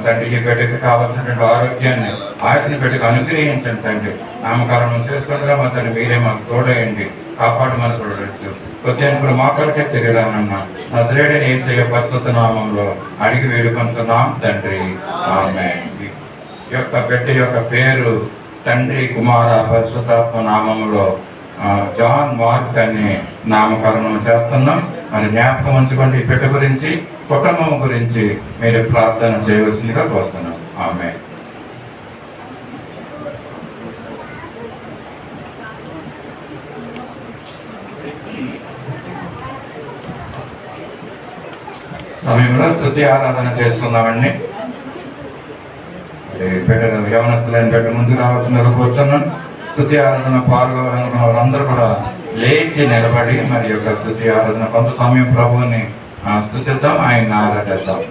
తండ్రి ఈ బిడ్డకి కావాల్సినటువంటి ఆరోగ్యాన్ని ఆశని బిడ్డకు అనుగ్రహించండి తండ్రి. నామకరణం చేస్తుండగా మా తండ్రి మీరే మాకు తోడయండి, కాపాడమని చూడవచ్చు. కొద్దిగా మా కొరకే తెలియరానన్నా నజరేయుడైన యేసయ్య పరిశుద్ధ నామంలో అడిగి వేడుకొంటున్నాం తండ్రి, ఆమేన్. ఈ యొక్క బిడ్డ యొక్క పేరు తండ్రి కుమార పరిశుద్ధాత్మ నామంలో జాన్ మార్క్ అని నామకరణం చేస్తున్నాం. మరి జ్ఞాపకం ఉంచుకోండి, ఈ బిడ్డ గురించి కుటుంబం గురించి మీరు ప్రార్థన చేయవలసిందిగా కోరుతున్నాం. ఆమేన్. సమయంలో స్తుతి ఆరాధన చేసుకుందామండి. బిడ్డలు యవనస్తులైన బిడ్డ ముందుకు రావాల్సిన కూర్చున్నాను. స్తుతి ఆరాధన పాల్గొనాలనుకున్న వాళ్ళందరూ కూడా లేచి నిలబడి మరి యొక్క స్తుతి ఆరాధన కొంత సమయం ప్రభువుని స్తుతిద్దాం, ఆయన ఆరాధిద్దాం.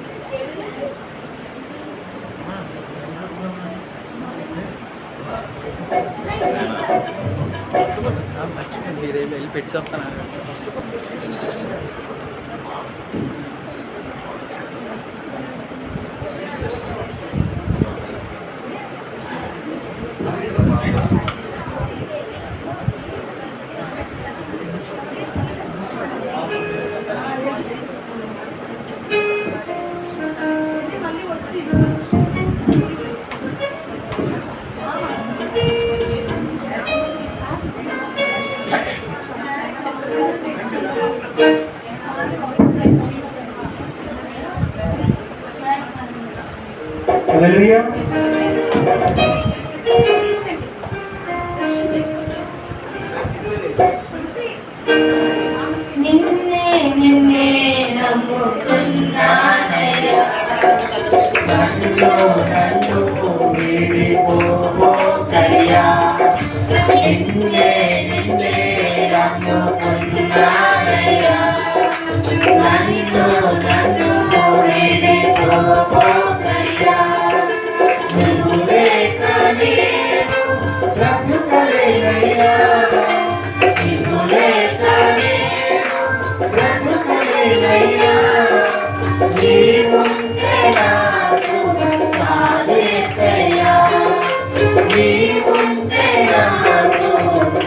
హల్లెలూయా. నిన్నే నిన్నే నమ్ముకున్నానయ్యా, నన్ను వీడిపోబోకయ్యా. నిన్నే నిన్నే నమ్ముకున్నానయ్యా, నన్ను వీడిపోబోకయ్యా. నువ్వు లేక నేను బ్రతుకలేనయ్యా, నువ్వు లేక నేను బ్రతుకలేనయ్యా. నీవుంటే నాకు చాలేసయ్యా, నీవుంటే నాకు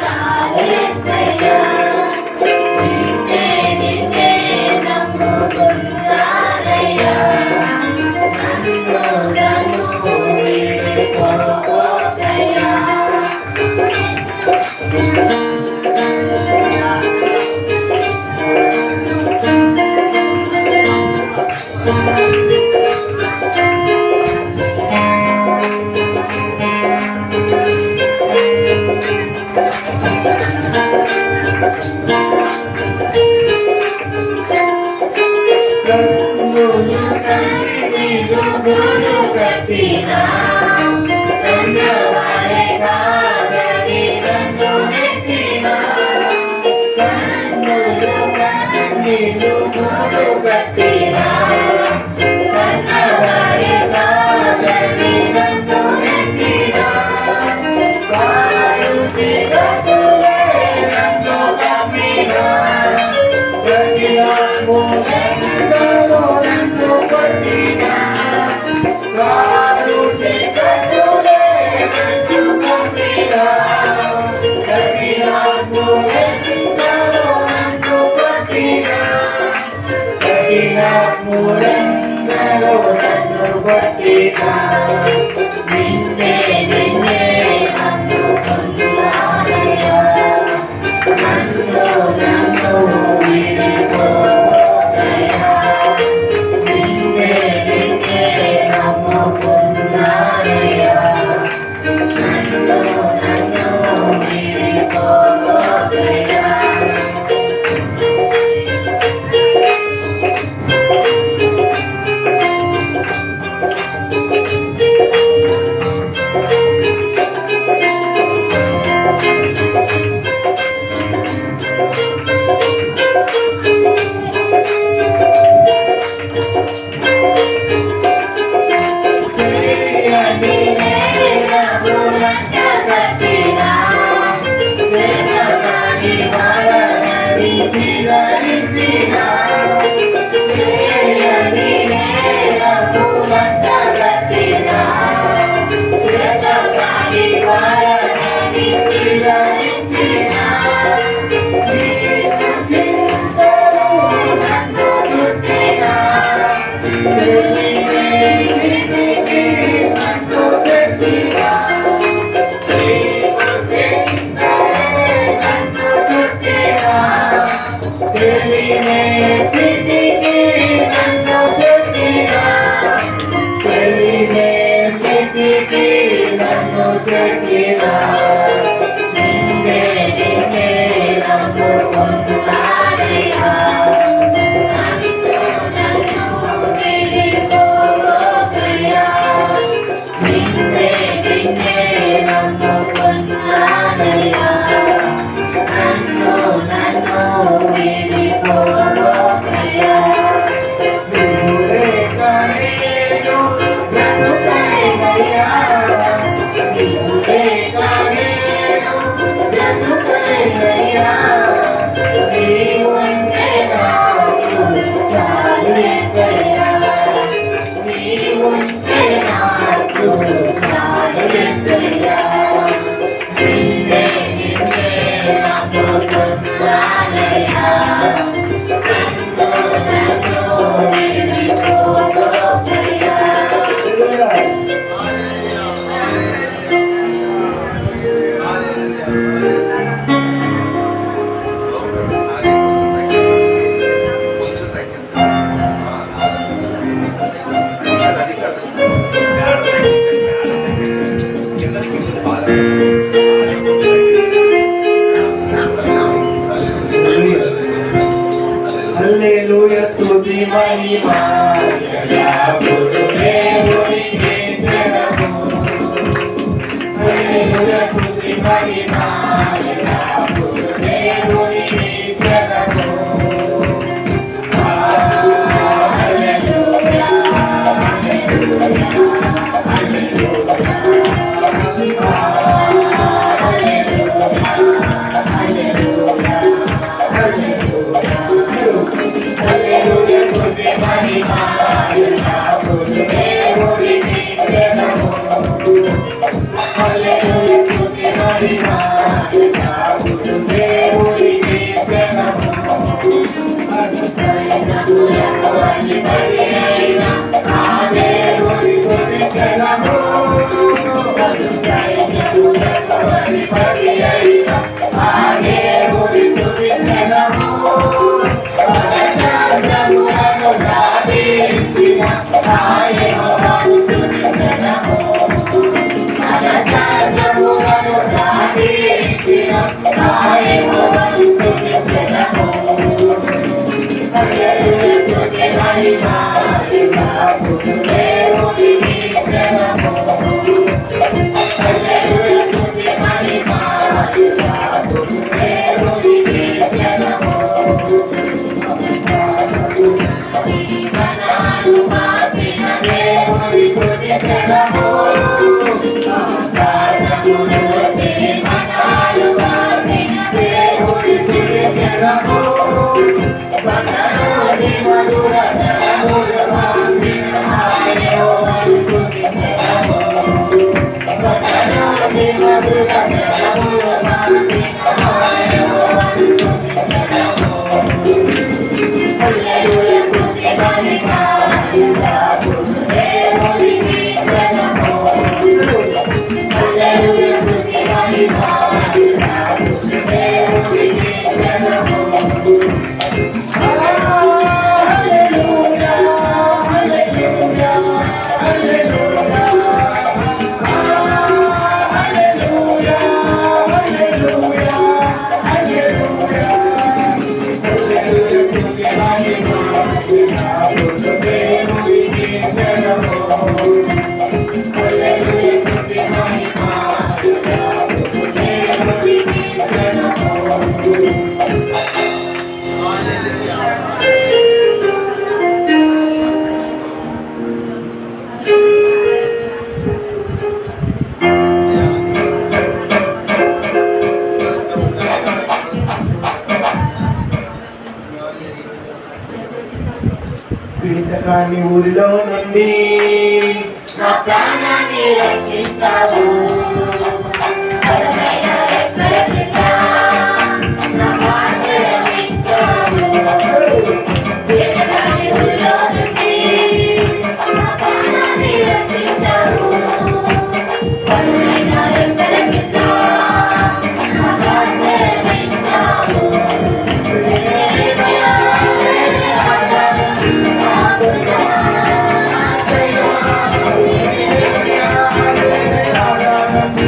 చాలేసయ్యా. నిన్నే నిన్నే నమ్ముకున్నానయ్యా, నన్ను వీడిపోబోకయ్యా. కన్నులు కన్నీరు కట్టినా, కన్నవారే కాదని నన్ను నెట్టినా. కన్నులు కన్నీరు కట్టినా, కన్నవారే కాదని నన్ను నెట్టినా. వారు చిరకులే నన్ను కమ్మినా, ప్రతిలాము ఎందరో నన్ను కొట్టినా. వారు చిరకులే నన్ను కమ్మినా, ప్రతిలాము ఎందరో నన్ను కొట్టినా. ప్రతిలాము ఎందరో నన్ను కొట్టినా. నిన్నే నిన్నే నమ్ముకున్నానయ్యా, నన్ను వీడిపోబోకయ్యా. నిన్నే నిన్నే నమ్ముకున్నానయ్యా, నన్ను వీడిపోబోకయ్యా. మహిమా ఎల్లప్పుడూ దేవునికి చెందెను. హల్లెలూయా స్తుతి మహిమా ఎల్లప్పుడూ దేవునికి చెందెను. హల్లెలూయా పీఠకాన్ని ఊరిలో నుండి నా ప్రాణాన్ని రక్షిస్తావు. బలమైన రెక్కల కింద నాకు ఆశ్రయం ఇచ్చావు. పీఠకాన్ని ఊరిలో నుండి నా ప్రాణాన్ని రక్షించావు. బలమైన రెక్కల కింద నాకు ఆశ్రయం ఇచ్చావు. Hallelujah.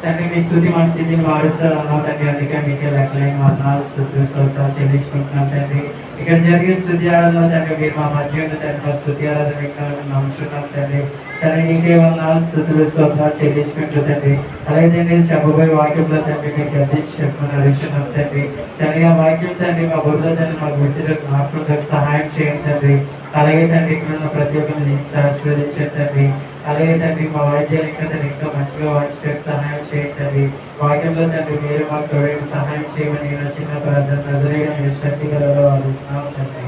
తండ్రి మీ స్థుతి మన స్థితిని మారుస్తారన్నా తండ్రి, అందుకే మీకే లెక్కలేని వందనాలు స్తుతులు స్తోత్రాలు చెల్లించుకుంటున్నాం తండ్రి. ఇక్కడ జరిగే స్థుతి ఆరాధన తండ్రి మీరు మా మధ్య ఉన్న తండ్రి, మా స్థుతి ఆరాధన వింటామని నమ్ముతున్నాం తండ్రి. తండ్రి నీకే వందనాలు స్తుతులు స్తోత్రాలు చెల్లించుకుంటూ తండ్రి. అలాగే తండ్రి చెప్పబోయే వాక్యంలో తండ్రి మీకు గద్దించి చెప్పుకుని అడుగుతున్నాం తండ్రి. తండ్రి ఆ వాక్యం తండ్రి మా బుర్రలో తండ్రి మా గుర్తులకు జ్ఞాపకులకు సహాయం చేయండి తండ్రి. అలాగే తండ్రి ఇక్కడ ఉన్న ప్రతి ఒక్కరిని ఆశీర్వదించండి తండ్రి. అలాగే తండ్రి మా వాయిద్యాలు ఇంకా మంచిగా వాయించడానికి సహాయం చేయండి తండ్రి. వాక్యంలో తండ్రి మీరు మాకు తోడేది సహాయం చేయమని నేను చిన్న ప్రార్థన నజరేయుడైన మీరు శక్తి గలలో అడుగుతున్నాం తండ్రి.